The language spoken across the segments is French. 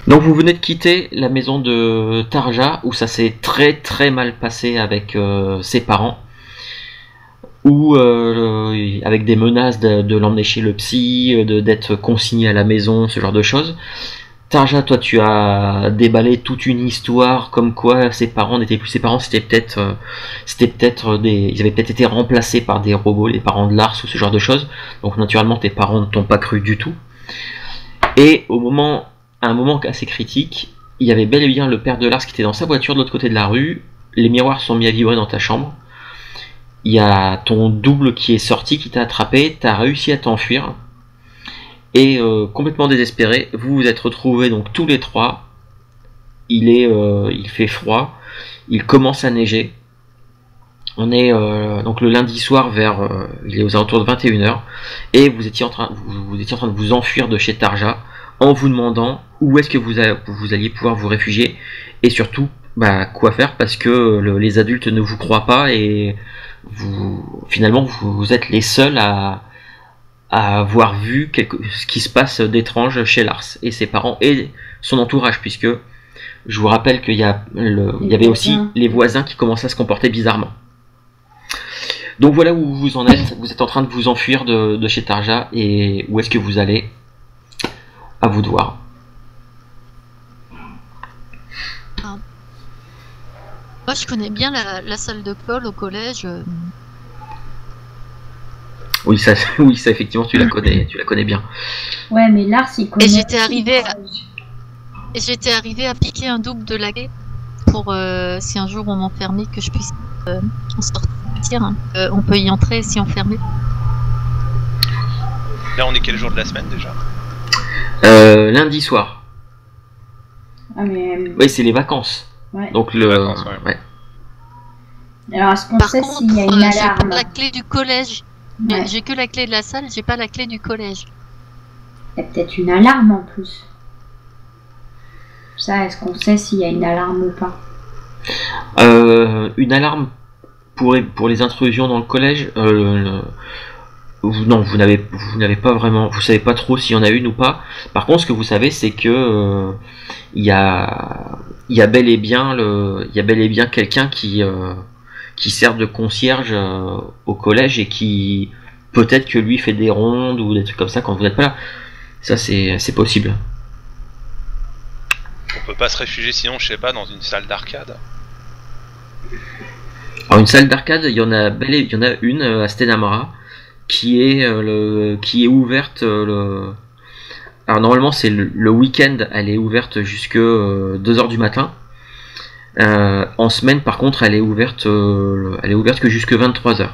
Donc vous venez de quitter la maison de Tarja où ça s'est très très mal passé avec ses parents, ou avec des menaces de l'emmener chez le psy, d'être consigné à la maison, ce genre de choses. Tarja, toi tu as déballé toute une histoire comme quoi ses parents n'étaient plus ses parents, c'était peut-être ils avaient peut-être été remplacés par des robots, les parents de Lars ou ce genre de choses. Donc naturellement tes parents ne t'ont pas cru du tout. Et à un moment assez critique, il y avait bel et bien le père de Lars qui était dans sa voiture de l'autre côté de la rue, les miroirs sont mis à vibrer dans ta chambre, il y a ton double qui est sorti, qui t'a attrapé, t'as réussi à t'enfuir, et complètement désespéré, vous vous êtes retrouvés donc tous les trois, il fait froid, il commence à neiger, on est donc le lundi soir il est aux alentours de 21h, et vous étiez en train de vous enfuir de chez Tarja, en vous demandant où est-ce que vous alliez pouvoir vous réfugier, et surtout quoi faire, parce que les adultes ne vous croient pas, et finalement vous êtes les seuls à avoir vu ce qui se passe d'étrange chez Lars et ses parents et son entourage, puisque je vous rappelle qu'il y avait aussi les voisins qui commençaient à se comporter bizarrement. Donc voilà où vous en êtes, vous êtes en train de vous enfuir de chez Tarja, et où est-ce que vous allez? À vous de voir. Moi je connais bien la salle de Paul au collège. Oui, ça effectivement tu la connais bien. Ouais, mais Lars il connaît. Et j'étais arrivée à piquer un double de la clé pour si un jour on m'enfermait, que je puisse en sortir. Hein. On peut y entrer si enfermé. Là on est quel jour de la semaine déjà? Lundi soir. Ah, mais... Oui, c'est les vacances. Ouais. Donc ouais. Alors est-ce qu'on sait s'il y a une j'ai alarme? pas la clé du collège. Ouais. J'ai que la clé de la salle, j'ai pas la clé du collège. Il y a peut-être une alarme en plus. Ça, est-ce qu'on sait s'il y a une alarme ou pas? Une alarme pour les intrusions dans le collège, non, vous n'avez pas vraiment, vous savez pas trop s'il y en a une ou pas. Par contre, ce que vous savez, c'est que il y a bel et bien quelqu'un qui sert de concierge au collège, et qui peut-être que lui fait des rondes ou des trucs comme ça quand vous n'êtes pas là. Ça, c'est possible. On peut pas se réfugier sinon, je sais pas, dans une salle d'arcade? Alors une salle d'arcade, il y en a une à Stenamara qui est ouverte. Alors normalement c'est le week-end, elle est ouverte jusque 2h du matin. En semaine par contre elle est ouverte que jusque 23h.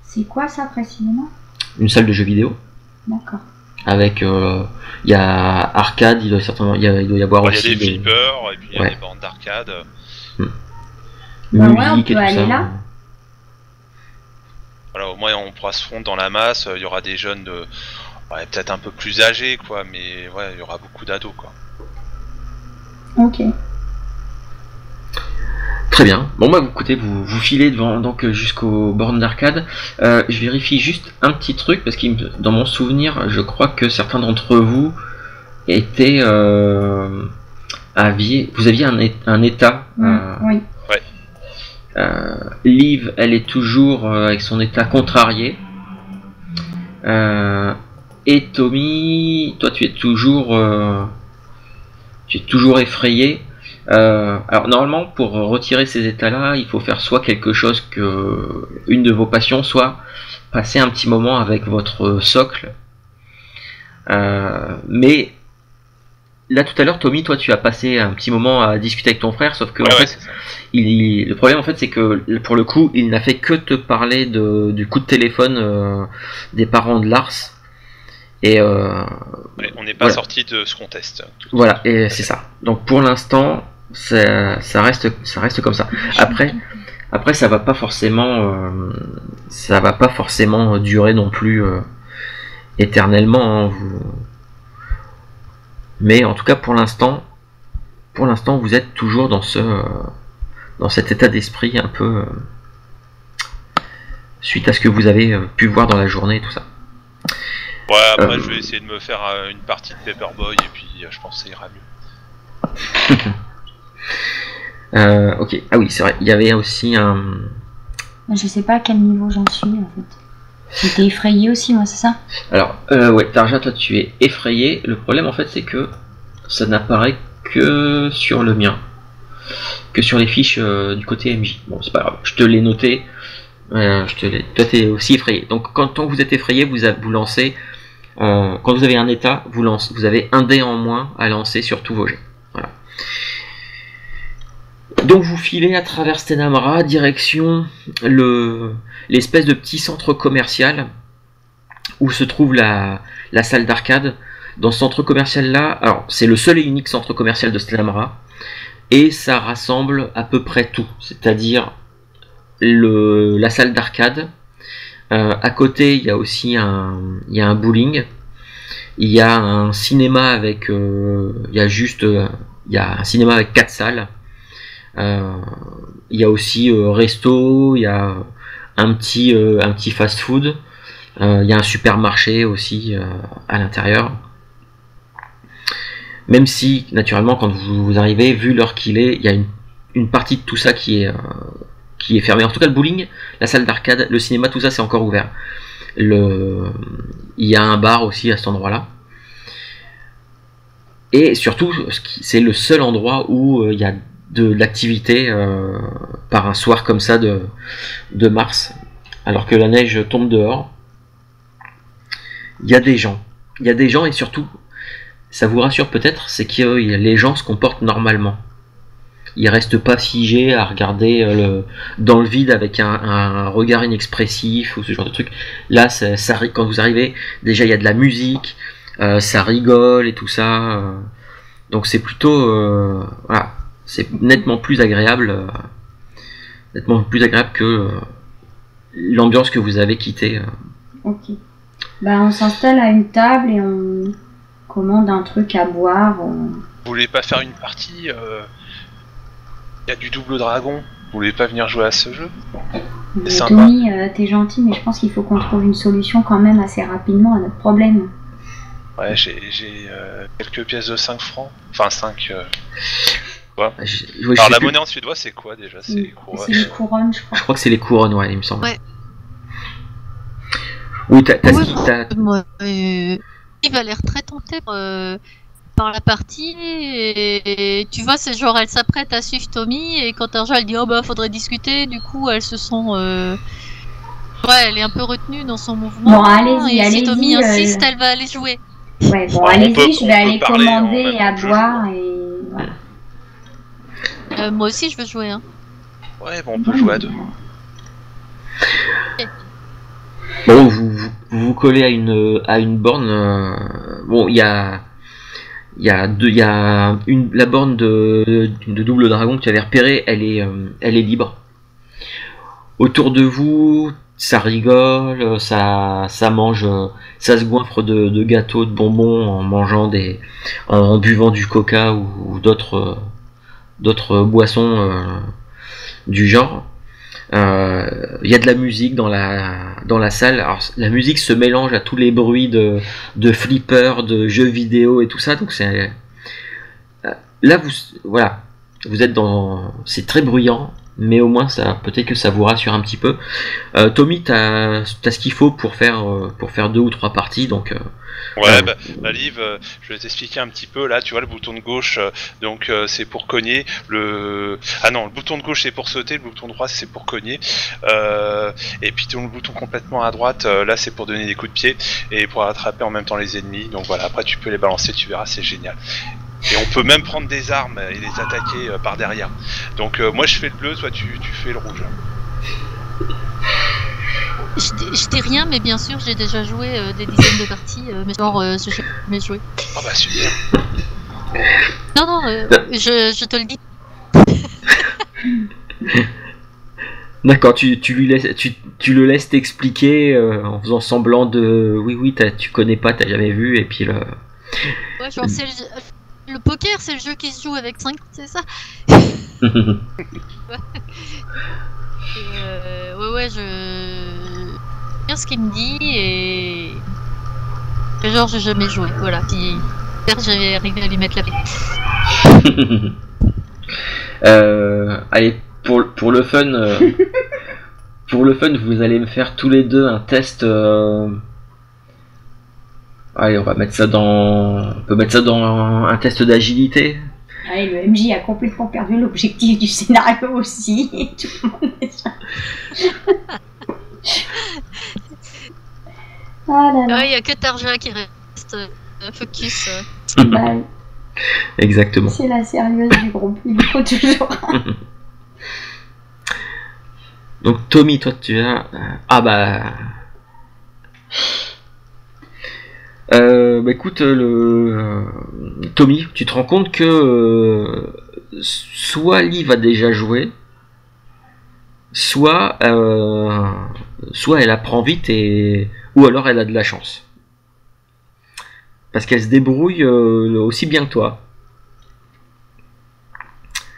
C'est quoi ça précisément? Une salle de jeux vidéo. D'accord. Avec il y a arcade, il doit y avoir aussi des flippers, et puis il y a ouais. des bandes d'arcade. Bah musique ouais, on peut et tout aller ça. là. Voilà, au moins on pourra se fondre dans la masse, il y aura des jeunes peut-être un peu plus âgés quoi, mais ouais, il y aura beaucoup d'ados quoi. Ok. Très bien. Bon écoutez, vous filez devant donc jusqu'aux bornes d'arcade. Je vérifie juste un petit truc parce que dans mon souvenir, je crois que certains d'entre vous étaient vous aviez un état. Oui. Liv, elle est toujours avec son état contrarié. Et Tommy, toi tu es toujours effrayé. Alors normalement pour retirer ces états-là, il faut faire soit quelque chose que une de vos passions, soit passer un petit moment avec votre socle. Mais là tout à l'heure, Tommy, toi tu as passé un petit moment à discuter avec ton frère, sauf que en fait, le problème en fait c'est que pour le coup, il n'a fait que te parler du coup de téléphone des parents de Lars. Et on n'est pas sorti de ce contexte. Voilà, et c'est ça. Donc pour l'instant, ça reste comme ça. Après ça va pas forcément durer non plus éternellement. Hein, mais en tout cas pour l'instant vous êtes toujours dans cet état d'esprit un peu suite à ce que vous avez pu voir dans la journée et tout ça. Ouais, après je vais essayer de me faire une partie de Paperboy et puis je pense que ça ira mieux. Ok, ah oui, c'est vrai, il y avait aussi un... Je sais pas à quel niveau j'en suis en fait. J'étais effrayée aussi, moi, c'est ça? Alors, ouais, Tarja, toi tu es effrayé. Le problème en fait, c'est que ça n'apparaît que sur le mien, que sur les fiches du côté MJ. Bon, c'est pas grave, je te l'ai noté. Toi, t'es aussi effrayé. Donc, tant que vous êtes effrayé, vous lancez. Quand vous avez un état, vous avez un dé en moins à lancer sur tous vos jets. Voilà. Donc, vous filez à travers Stenamara, direction l'espèce de petit centre commercial où se trouve la salle d'arcade. Dans ce centre commercial là, alors c'est le seul et unique centre commercial de Stenamara, et ça rassemble à peu près tout, c'est-à-dire la salle d'arcade. À côté, il y a aussi un bowling. Il y a un cinéma avec, il y a un cinéma avec 4 salles. Il y a aussi resto. Il y a un petit fast-food. Il y a un supermarché aussi à l'intérieur. Même si, naturellement, quand vous arrivez, vu l'heure qu'il est, il y a une partie de tout ça qui est fermée. En tout cas, le bowling, la salle d'arcade, le cinéma, tout ça, c'est encore ouvert. Il y a un bar aussi à cet endroit-là. Et surtout, c'est le seul endroit où il y a de l'activité par un soir comme ça de mars, alors que la neige tombe dehors. Il y a des gens. Et surtout, ça vous rassure peut-être, c'est que les gens se comportent normalement. Ils restent pas figés à regarder dans le vide avec un regard inexpressif ou ce genre de truc. Là, quand vous arrivez, déjà il y a de la musique, ça rigole et tout ça. Donc c'est plutôt, voilà, c'est nettement plus agréable que l'ambiance que vous avez quittée. Ok. Bah, on s'installe à une table et on commande un truc à boire. Vous voulez pas faire une partie y a du double dragon. Vous voulez pas venir jouer à ce jeu? C'est sympa. Tommy, t'es gentil, mais je pense qu'il faut qu'on trouve une solution quand même assez rapidement à notre problème. Ouais, j'ai quelques pièces de 5 francs. Enfin, 5... quoi. Alors, la monnaie en suédois, c'est quoi déjà? C'est les couronnes, je crois. Je crois que c'est les couronnes, ouais, il me semble. Ouais. Oui, Moi, il a l'air très tenté par la partie, et tu vois, c'est genre, elle s'apprête à suivre Tommy, et quand Tarja, elle dit, oh bah, faudrait discuter, du coup, elle se sent... Ouais, elle est un peu retenue dans son mouvement. Bon, allez-y, et si Tommy insiste, elle va aller jouer. Ouais, bon, allez-y, je vais aller commander à boire, et voilà. Moi aussi, je veux jouer, hein. Ouais, bon, on peut jouer à deux. Bon, vous collez à une borne. Bon, il y a la borne de double dragon que tu avais repérée, elle est libre. Autour de vous, ça rigole, ça mange, ça se goinfre de gâteaux, de bonbons en buvant du coca ou d'autres boissons du genre. Il y a de la musique dans la salle. Alors, la musique se mélange à tous les bruits de flippers, de jeux vidéo et tout ça. Donc c'est là vous êtes c'est très bruyant, mais au moins ça peut-être que ça vous rassure un petit peu. Tommy, t'as ce qu'il faut pour faire 2 ou 3 parties, donc. Ouais, bah Liv, je vais t'expliquer un petit peu. Là, tu vois le bouton de gauche, donc c'est pour cogner. Le bouton de gauche c'est pour sauter, le bouton droit c'est pour cogner. Et puis le bouton complètement à droite, là c'est pour donner des coups de pied et pour attraper en même temps les ennemis. Donc voilà, après tu peux les balancer, tu verras, c'est génial. Et on peut même prendre des armes et les attaquer par derrière. Donc moi je fais le bleu, toi tu fais le rouge. Je dis rien, mais bien sûr, j'ai déjà joué des dizaines de parties, mais genre, j'ai jamais joué. Oh bah super. Non, je te le dis. D'accord, tu le laisses t'expliquer en faisant semblant de oui, tu connais pas, t'as jamais vu, et puis le. Ouais, genre le poker, c'est le jeu qui se joue avec 5, c'est ça? Ouais, je bien ce qu'il me dit, et genre j'ai jamais joué, voilà. Puis J'espère que j'ai arrivé à lui mettre la paix. Allez, pour le fun, vous allez me faire tous les deux un test. Allez, on peut mettre ça dans un test d'agilité. Allez, le MJ a complètement perdu l'objectif du scénario aussi. Et tout le monde est ça. Ah là là. Il n'y a que Tarja qui reste focus. Bah, Exactement. c'est la sérieuse du groupe, il faut toujours. Donc Tommy, toi tu as... écoute, Tommy, tu te rends compte que soit Liv a déjà joué, soit elle apprend vite ou alors elle a de la chance. Parce qu'elle se débrouille aussi bien que toi.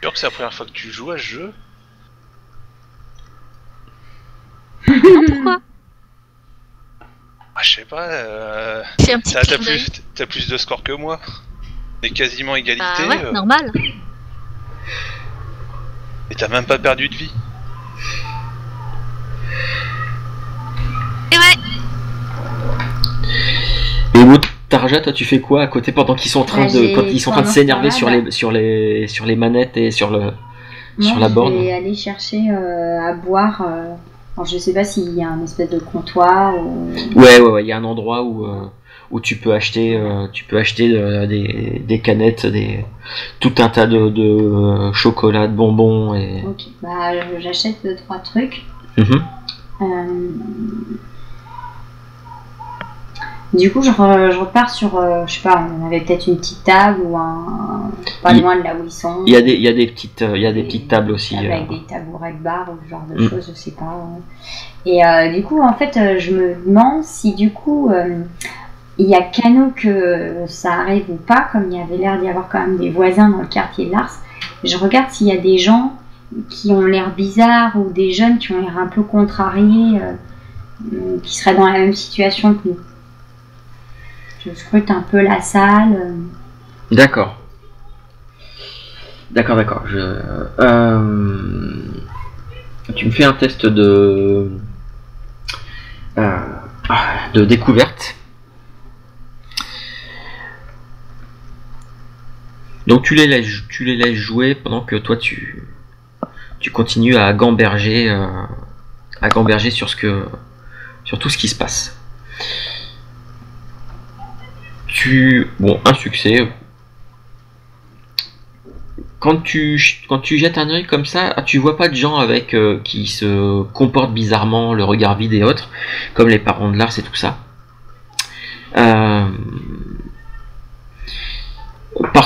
Tu sûr que c'est la première fois que tu joues à ce jeu? Pourquoi? Je sais pas, J'ai un petit clin d'œil. t'as plus de score que moi. On est quasiment égalité. Bah ouais, normal. Et t'as même pas perdu de vie. Et ouais. Et bon, Tarja, toi tu fais quoi à côté pendant qu'ils sont en train de s'énerver sur les manettes et sur la borne? Je vais aller chercher à boire. Alors, je sais pas s'il y a un espèce de comptoir ou... Ouais, il y a un endroit où tu peux acheter des canettes, tout un tas de chocolat, de bonbons et... Ok, bah j'achète 2-3 trucs. Du coup, je repars sur, je sais pas, on avait peut-être une petite table ou pas loin de là où ils sont. Il y a des petites tables aussi. Avec des tabourets de bar ou ce genre de choses, je sais pas. Et du coup, en fait, je me demande si du coup, il y a Cano que ça arrive ou pas, comme il y avait l'air d'y avoir quand même des voisins dans le quartier de Lars. Je regarde s'il y a des gens qui ont l'air bizarres ou des jeunes qui ont l'air un peu contrariés, qui seraient dans la même situation que nous. Je scrute un peu la salle. D'accord. Tu me fais un test de découverte. Donc tu les laisses jouer pendant que toi tu continues à gamberger sur tout ce qui se passe. Un succès. Quand tu jettes un œil comme ça, tu vois pas de gens avec qui se comportent bizarrement, le regard vide et autres, comme les parents de Lars et tout ça. Par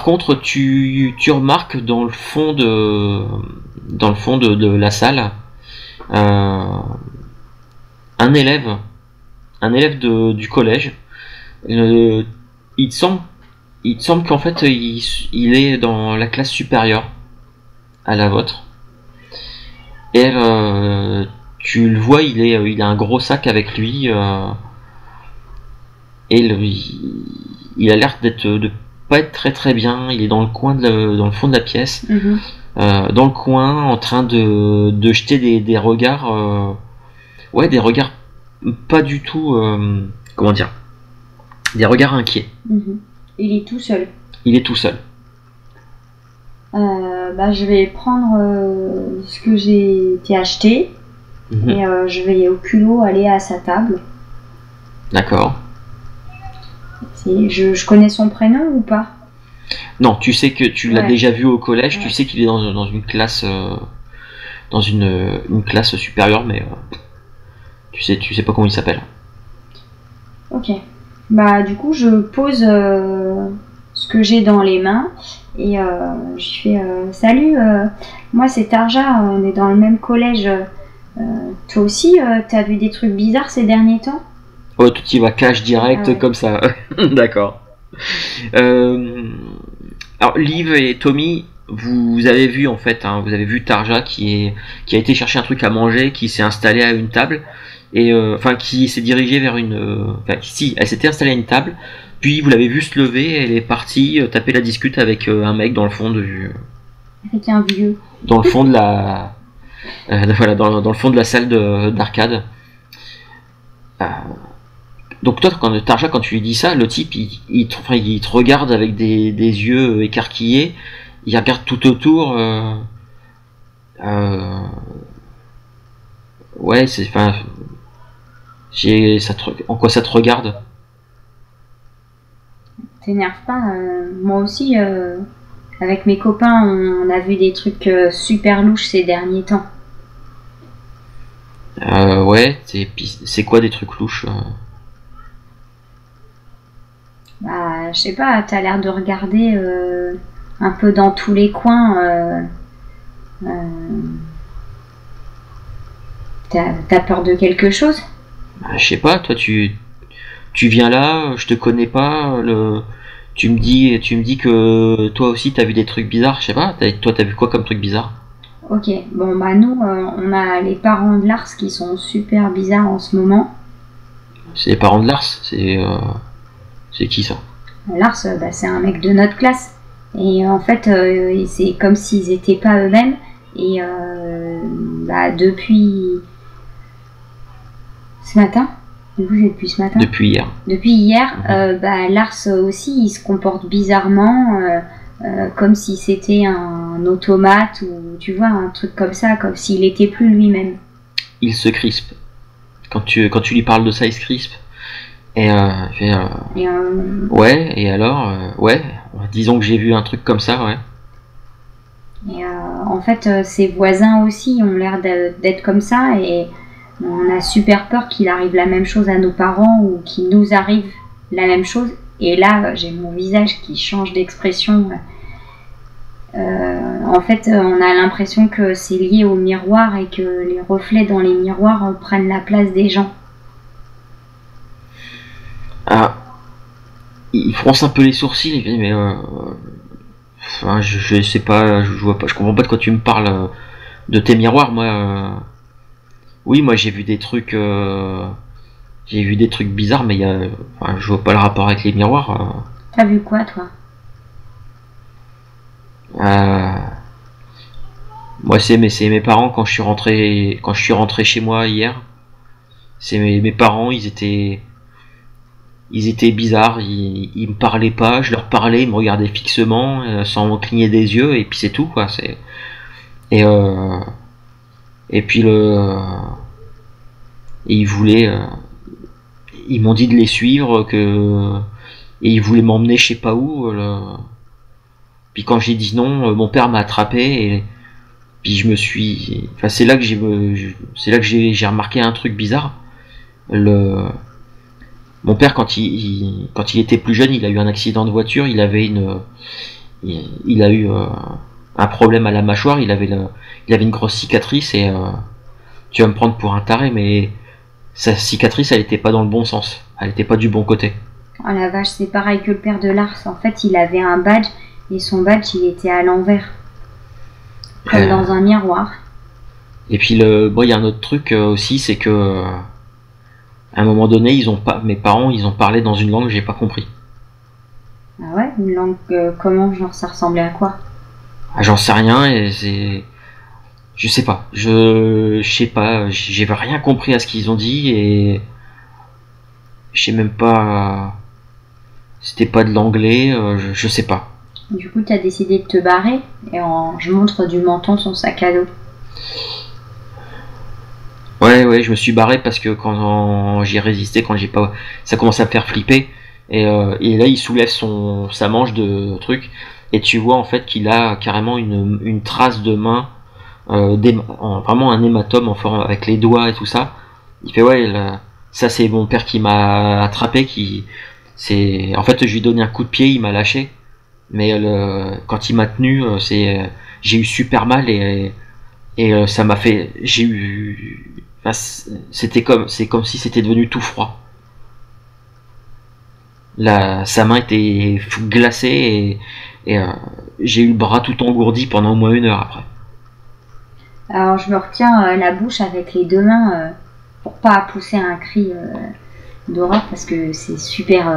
contre, tu remarques dans le fond de la salle un élève du collège. Il te semble qu'en fait il est dans la classe supérieure à la vôtre. Et tu le vois, il a un gros sac avec lui et il a l'air de pas être très très bien. Il est dans le coin dans le fond de la pièce, dans le coin, en train de jeter des regards, des regards pas du tout, comment dire, des regards inquiets. Il est tout seul. Il est tout seul. Je vais prendre ce que j'ai été acheté et je vais au culot aller à sa table. D'accord. Je connais son prénom ou pas? Non, tu sais que tu l'as déjà vu au collège. Tu sais qu'il est dans une classe, dans une classe supérieure, mais tu sais pas comment il s'appelle. Ok. Du coup, je pose ce que j'ai dans les mains et je fais salut, moi c'est Tarja, on est dans le même collège. Toi aussi, t'as vu des trucs bizarres ces derniers temps? Oh, tout y va cash direct comme ça. D'accord. Alors, Liv et Tommy, vous avez vu en fait, vous avez vu Tarja qui a été chercher un truc à manger, qui s'est installé à une table. Et qui s'est dirigée vers elle s'était installée à une table, puis vous l'avez vu se lever, elle est partie taper la discute avec un mec dans le fond Avec un vieux. dans le fond de la voilà, dans le fond de la salle d'arcade. Donc toi, Tarja, quand tu lui dis ça, le type, il te regarde avec des yeux écarquillés, il regarde tout autour. Ouais, c'est, enfin, en quoi ça te regarde? T'énerve pas. Moi aussi, avec mes copains, on a vu des trucs super louches ces derniers temps. Ouais, c'est quoi des trucs louches? Bah, je sais pas, t'as l'air de regarder un peu dans tous les coins. T'as peur de quelque chose? Je sais pas, toi tu viens là, je te connais pas, tu me dis que toi aussi t'as vu des trucs bizarres, je sais pas, toi t'as vu quoi comme truc bizarre? Ok, bon bah nous, on a les parents de Lars qui sont super bizarres en ce moment. C'est les parents de Lars, c'est qui ça? Lars, bah, c'est un mec de notre classe. Et en fait, c'est comme s'ils étaient pas eux-mêmes. Et bah, depuis ce matin, du coup c'est depuis ce matin. Depuis hier. Depuis hier, bah, Lars aussi, il se comporte bizarrement, comme si c'était un automate ou tu vois un truc comme ça, comme s'il était plus lui-même. Il se crispe. Quand tu lui parles de ça, il se crispe. Et il fait ouais, et alors ouais, disons que j'ai vu un truc comme ça, ouais. Et en fait, ses voisins aussi ont l'air d'être comme ça et on a super peur qu'il arrive la même chose à nos parents ou qu'il nous arrive la même chose. Et là, j'ai mon visage qui change d'expression. En fait, on a l'impression que c'est lié au miroir et que les reflets dans les miroirs prennent la place des gens. Ah, il fronce un peu les sourcils, il fait, mais enfin, je sais pas, je vois pas, je comprends pas de quoi tu me parles de tes miroirs, moi. Oui, moi j'ai vu des trucs bizarres, mais enfin, je vois pas le rapport avec les miroirs. T'as vu quoi, toi? Moi c'est mes parents quand je suis rentré chez moi hier. C'est mes parents, ils étaient bizarres, ils me parlaient pas, je leur parlais, ils me regardaient fixement, sans cligner des yeux, et puis c'est tout, quoi. Et puis ils voulaient, ils m'ont dit de les suivre, et ils voulaient m'emmener je sais pas où. Puis quand j'ai dit non, mon père m'a attrapé, et puis enfin c'est là que j'ai remarqué un truc bizarre. Mon père, quand il était plus jeune, il a eu un accident de voiture, il a eu un problème à la mâchoire, il avait une grosse cicatrice, et tu vas me prendre pour un taré, mais sa cicatrice, elle était pas dans le bon sens, elle était pas du bon côté. Oh la vache, c'est pareil que le père de Lars. En fait, il avait un badge, et son badge, il était à l'envers, comme dans un miroir. Et puis il y a un autre truc aussi, c'est que à un moment donné, mes parents, ils ont parlé dans une langue que j'ai pas compris. Ah ouais, une langue comment, genre ça ressemblait à quoi? Ah, j'en sais rien, je sais pas, j'ai rien compris à ce qu'ils ont dit, et je sais même pas, c'était pas de l'anglais, je sais pas. Du coup, t'as décidé de te barrer, et je montre du menton son sac à dos. Ouais, je me suis barré parce que quand j'ai résisté, ça commençait à me faire flipper, et là il soulève sa manche de truc, et tu vois en fait qu'il a carrément une trace de main, vraiment un hématome en forme avec les doigts et tout ça. Il fait ouais, ça c'est mon père qui m'a attrapé, en fait je lui ai donné un coup de pied, il m'a lâché, mais quand il m'a tenu, j'ai eu super mal, et ça m'a fait, c'est comme si c'était devenu tout froid. Sa main était glacée, et j'ai eu le bras tout engourdi pendant au moins 1 heure après. Alors je me retiens la bouche avec les 2 mains pour pas pousser un cri d'horreur, parce que c'est super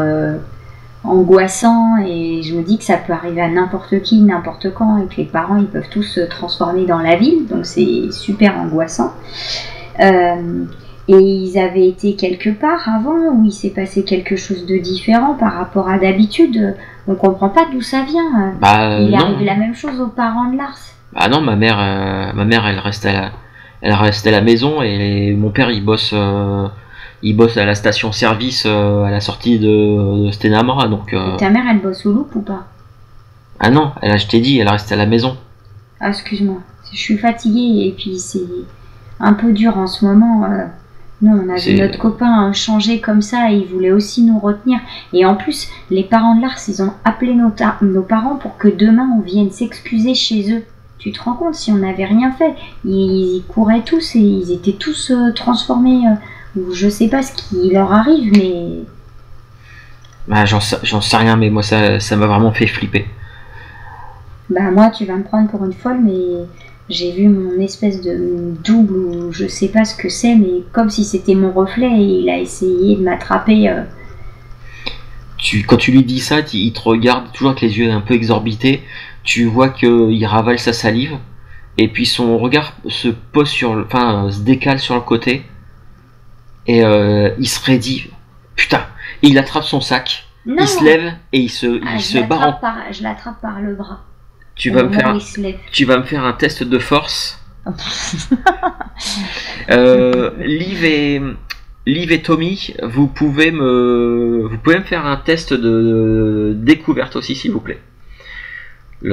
angoissant, et je me dis que ça peut arriver à n'importe qui, n'importe quand, et que les parents ils peuvent tous se transformer dans la ville, donc c'est super angoissant. Et ils avaient été quelque part avant où il s'est passé quelque chose de différent par rapport à d'habitude. On comprend pas d'où ça vient. Il est arrivé la même chose aux parents de Lars. Ah non, ma mère elle reste à la maison, et mon père il bosse à la station-service à la sortie de Stenamra, donc. Ta mère elle bosse au Loop ou pas? Ah non, je t'ai dit, elle reste à la maison. Ah excuse-moi, je suis fatiguée et puis c'est un peu dur en ce moment. Nous, on a vu notre copain changer comme ça et il voulait aussi nous retenir. Et en plus, les parents de Lars, ils ont appelé nos parents pour que demain on vienne s'excuser chez eux. Tu te rends compte, si on n'avait rien fait, ils couraient tous et ils étaient tous transformés. Ou je sais pas ce qui leur arrive, mais... Bah, j'en sais rien, mais moi ça m'a vraiment fait flipper. Bah moi, tu vas me prendre pour une folle, mais... J'ai vu mon espèce de double, ou je sais pas ce que c'est, mais comme si c'était mon reflet, et il a essayé de m'attraper. Quand tu lui dis ça, il te regarde toujours avec les yeux un peu exorbités, tu vois qu'il ravale sa salive, et puis son regard se pose se décale sur le côté, et il se raidit, putain, et il attrape son sac, il se lève, et il se barre je l'attrape par le bras. Tu vas me faire un test de force. Liv et Tommy, vous pouvez me faire un test de découverte aussi, s'il vous plaît. On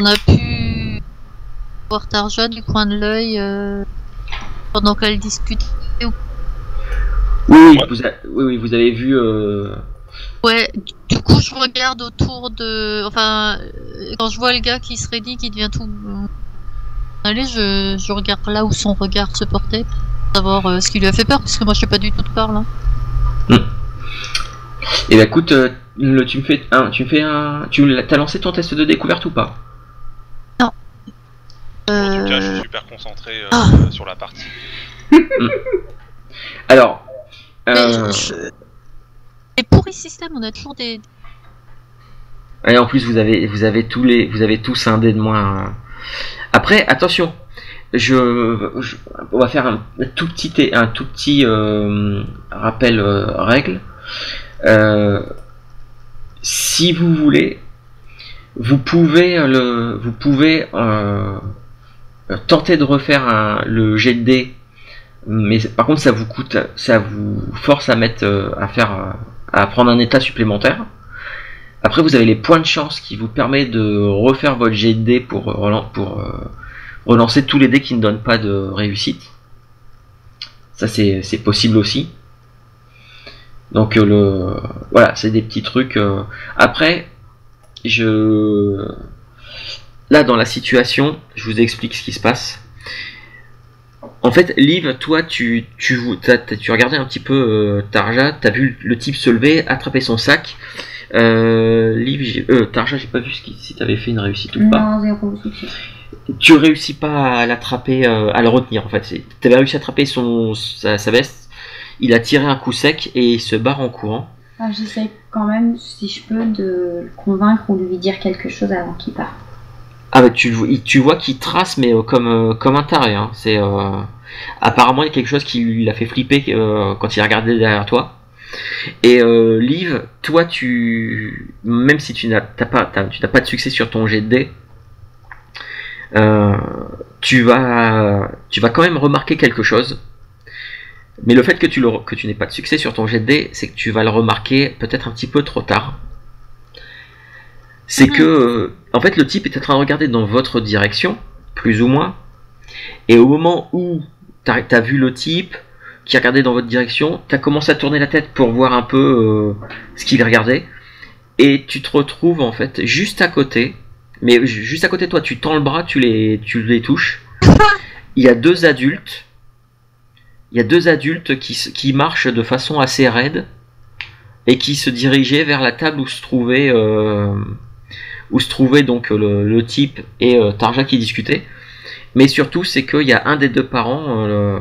a pu voir Tarja du coin de l'œil pendant qu'elle discutait. Oui, vous avez vu. Ouais, du coup je regarde autour de... Enfin, quand je vois le gars qui se raidit, qui devient tout... Allez, je regarde là où son regard se portait, pour savoir ce qui lui a fait peur, parce que moi je sais pas du tout de peur là. Et bah écoute, t'as lancé ton test de découverte ou pas? Non. En tout cas, je suis super concentré sur la partie. Alors... Et pour le système, on a toujours des... Et en plus, vous avez tous un dé de moins. Après, attention, on va faire un tout petit rappel règle. Si vous voulez, vous pouvez tenter de refaire le jet de dés, mais par contre, ça vous force à prendre un état supplémentaire. Après, vous avez les points de chance qui vous permettent de refaire votre jet de dés pour relancer tous les dés qui ne donnent pas de réussite. Ça, c'est possible aussi. Donc, voilà, c'est des petits trucs. Après, là, dans la situation, je vous explique ce qui se passe. En fait, Liv, toi, tu regardais un petit peu Tarja, t'as vu le type se lever, attraper son sac. Liv, Tarja, j'ai pas vu si t'avais fait une réussite ou pas. Non, 0 succès. Tu réussis pas à l'attraper, à le retenir en fait. T'avais réussi à attraper sa veste, il a tiré un coup sec et il se barre en courant. J'essaie quand même, si je peux, de le convaincre ou de lui dire quelque chose avant qu'il parte. Ah bah tu vois qu'il trace, mais comme un taré. Hein. Apparemment il y a quelque chose qui lui a fait flipper quand il a regardé derrière toi. Et Liv, toi même si tu n'as pas de succès sur ton jet de dés, tu vas quand même remarquer quelque chose. Mais le fait que tu n'aies pas de succès sur ton jet de dés, c'est que tu vas le remarquer peut-être un petit peu trop tard. C'est que, en fait, le type est en train de regarder dans votre direction, plus ou moins, et au moment où t'as vu le type qui regardait dans votre direction, t'as commencé à tourner la tête pour voir un peu ce qu'il regardait, et tu te retrouves en fait juste à côté, mais juste à côté de toi, tu tends le bras, tu les touches. Il y a deux adultes qui marchent de façon assez raide et qui se dirigeaient vers la table où se trouvait donc le type et Tarja qui discutaient. Mais surtout, c'est qu'il y a un des deux parents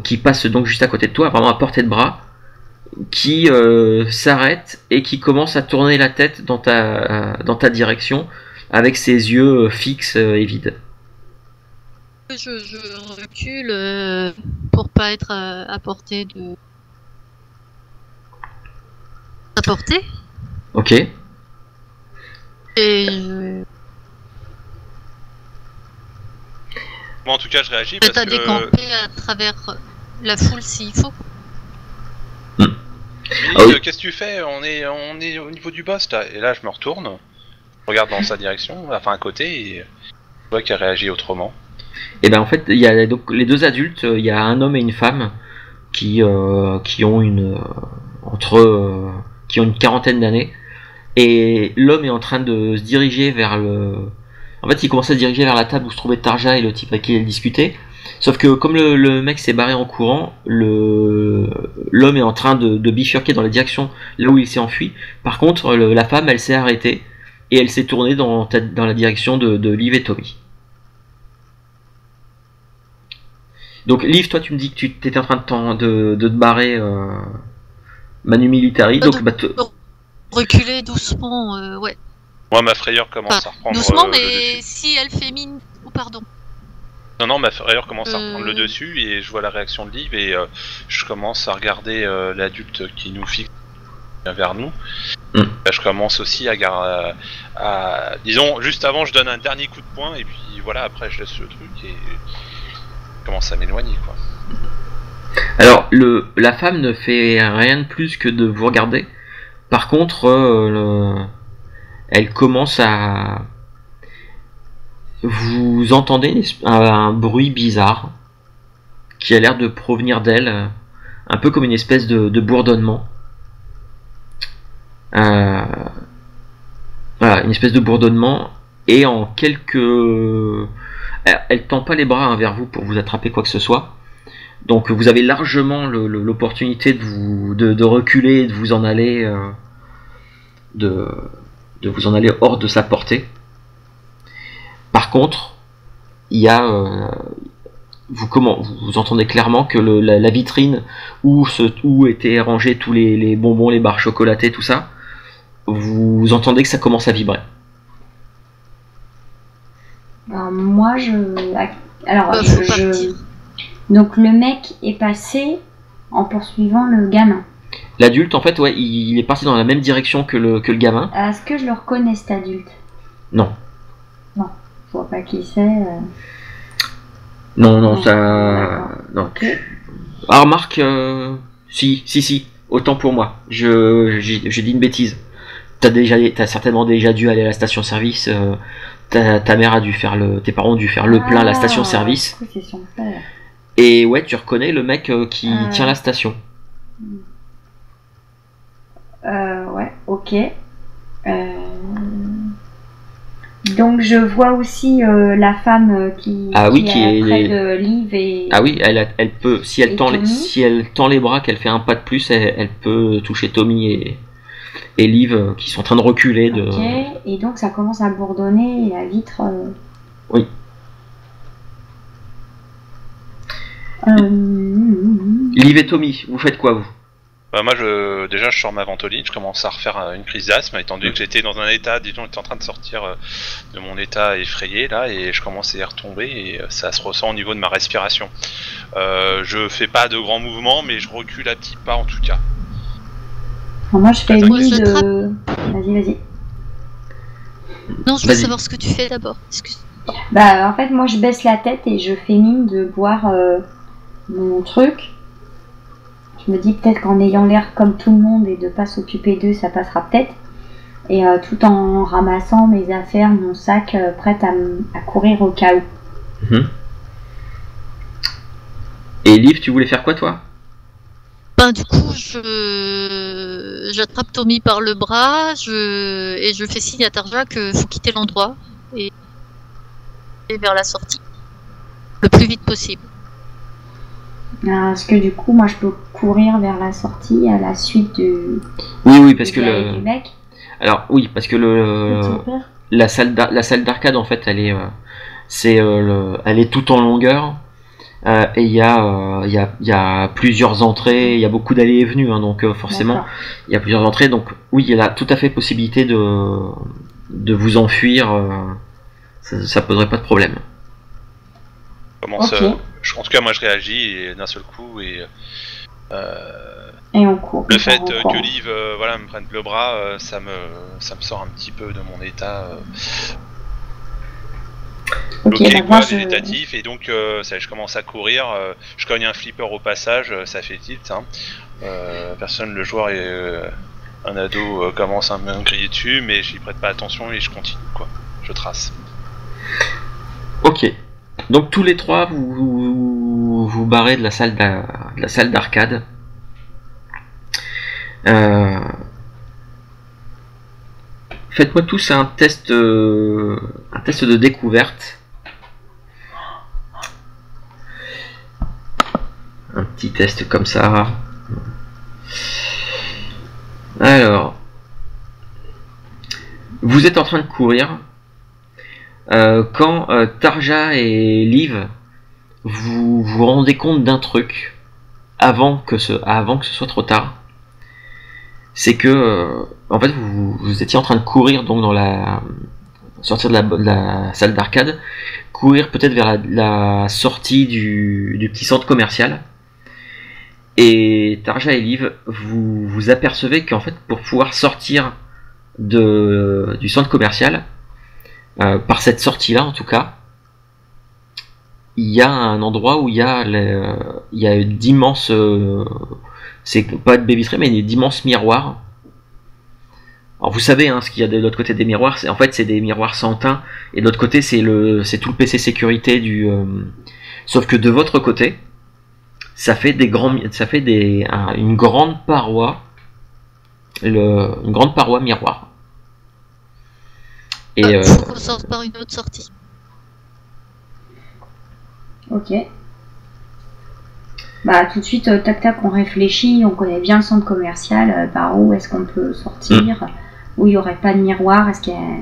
qui passe donc juste à côté de toi, vraiment à portée de bras, qui s'arrête et qui commence à tourner la tête dans ta direction avec ses yeux fixes et vides. Je recule pour pas être à portée de... À portée. Ok. Et Moi, en tout cas, je réagis peut-être parce à que... décamper à travers la foule s'il faut. Millie, Ah oui. qu'est-ce que tu fais? On est au niveau du boss, là. Et là, je me retourne, je regarde dans sa direction, enfin à côté, et je vois qu'elle réagit autrement. Et ben en fait, il y a donc les deux adultes, il y a un homme et une femme qui ont qui ont une quarantaine d'années, et l'homme est en train de se diriger vers le... En fait, il commence à se diriger vers la table où se trouvait Tarja et le type avec qui il discutait. Sauf que comme le mec s'est barré en courant, l'homme est en train de bifurquer dans la direction là où il s'est enfui. Par contre, la femme, elle s'est arrêtée et elle s'est tournée dans la direction de Liv et Tommy. Donc Liv, toi tu me dis que tu étais en train de te barrer Manu Militari, donc Reculer doucement, ouais. Moi, ma frayeur commence à reprendre doucement, le mais dessus. si elle fait mine... Oh, pardon. Non, ma frayeur commence à reprendre le dessus, et je vois la réaction de Liv, et je commence à regarder l'adulte qui nous fixe vers nous. Là, je commence aussi à... Disons, juste avant, je donne un dernier coup de poing, et puis voilà, après je laisse le truc, et je commence à m'éloigner, quoi. Alors, la femme ne fait rien de plus que de vous regarder. Par contre, elle commence à... Vous entendez un bruit bizarre qui a l'air de provenir d'elle, un peu comme une espèce de bourdonnement. Voilà, une espèce de bourdonnement, et en quelques... Elle tend pas les bras vers vous pour vous attraper quoi que ce soit. Donc vous avez largement l'opportunité de reculer et de vous en aller hors de sa portée. Par contre, il y a vous entendez clairement que la vitrine où étaient rangés tous les bonbons, les barres chocolatées, tout ça, vous entendez que ça commence à vibrer. Moi, donc le mec est passé en poursuivant le gamin. L'adulte, en fait, ouais, il est parti dans la même direction que le gamin. Est-ce que je le reconnais, cet adulte? Non. Non, je vois pas qui c'est. Non, ça... Non. Okay. Ah, remarque, si, autant pour moi. J'ai dit une bêtise. T'as certainement déjà dû aller à la station-service. Ta mère a dû faire tes parents ont dû faire le plein à la station-service. C'est son père. Et ouais, tu reconnais le mec qui tient la station. Ouais, ok. Donc je vois aussi la femme qui est près de Liv et... Ah oui, elle peut, si elle tend les bras, qu'elle fait un pas de plus, elle peut toucher Tommy et Liv qui sont en train de reculer. Ok, et donc ça commence à bourdonner et la vitre... Oui. Liv et Tommy, vous faites quoi, vous? Moi, déjà, je sors ma ventoline, je commence à refaire une crise d'asthme, étant donné que j'étais dans un état, disons, j'étais en train de sortir de mon état effrayé, là, et je commence à y retomber, et ça se ressent au niveau de ma respiration. Je fais pas de grands mouvements, mais je recule à petits pas, en tout cas. Moi, je fais mine de... Vas-y. Non, je veux savoir ce que tu fais d'abord. Excuse. Bah, en fait, moi, je baisse la tête et je fais mine de boire mon truc. Je me dis peut-être qu'en ayant l'air comme tout le monde et de pas s'occuper d'eux, ça passera peut-être. Et tout en ramassant mes affaires, mon sac, prête à courir au cas où. Et Liv, tu voulais faire quoi, toi? Du coup, j'attrape Tommy par le bras et je fais signe à Tarja qu'il faut quitter l'endroit et vers la sortie le plus vite possible. Est-ce que du coup, moi, je peux courir vers la sortie à la suite du... Oui, parce que du mec. Alors oui, parce que la salle d'arcade, en fait, elle est tout en longueur. Et il y a plusieurs entrées, il y a beaucoup d'allées et venues, hein, donc forcément D'accord. il y a plusieurs entrées, donc oui, il y a tout à fait possibilité de vous enfuir, ça poserait pas de problème. Ok. En tout cas, moi je réagis et d'un seul coup et Et on court. le on fait court, on court. que Liv voilà, me prenne le bras, ça me sort un petit peu de mon état Ok, bloqué, maintenant quoi, je... végétatif, et donc je commence à courir, je cogne un flipper au passage, ça fait tilt, hein. Le joueur et un ado commence à me griller dessus, mais j'y prête pas attention et je continue, quoi. Je trace. Ok. Donc tous les trois, vous barrez de la salle d'arcade. Faites-moi tous un test de découverte. Un petit test comme ça. Alors, vous êtes en train de courir. Quand Tarja et Liv vous vous rendez compte d'un truc avant que ce soit trop tard, c'est que en fait vous étiez en train de courir donc sortir de la salle d'arcade, courir peut-être vers la sortie du petit centre commercial, et Tarja et Liv vous apercevez qu'en fait pour pouvoir sortir du centre commercial, par cette sortie-là en tout cas, il y a un endroit où il y a d'immenses, c'est pas de baby tray, mais d'immenses miroirs. Alors vous savez, hein, ce qu'il y a de l'autre côté des miroirs, c'est des miroirs sans teint, et de l'autre côté c'est tout le PC sécurité sauf que de votre côté, ça fait une grande paroi, une grande paroi miroir. Et faut qu'on sorte par une autre sortie. Ok. Bah tout de suite, tac tac, on réfléchit, on connaît bien le centre commercial, par où est-ce qu'on peut sortir, où il n'y aurait pas de miroir, est-ce qu'il y a...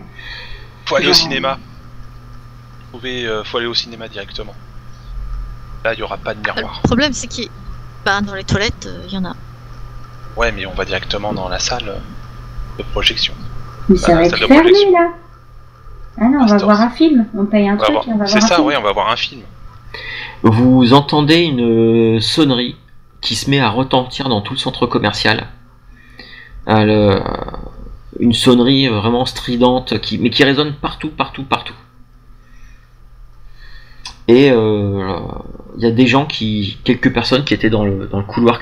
Faut aller au cinéma. Faut aller au cinéma directement. Là, il n'y aura pas de miroir. Le problème, c'est que dans les toilettes, il y en a. Ouais, mais on va directement dans la salle de projection. Mais ça va salle être de fermé projection. là. Ah non, on va voir un film, on paye un truc et on va voir un C'est ça, film. ouais, on va voir un film. vous entendez une sonnerie qui se met à retentir dans tout le centre commercial. Une sonnerie vraiment stridente, mais qui résonne partout. Et il y a des gens quelques personnes qui étaient dans le couloir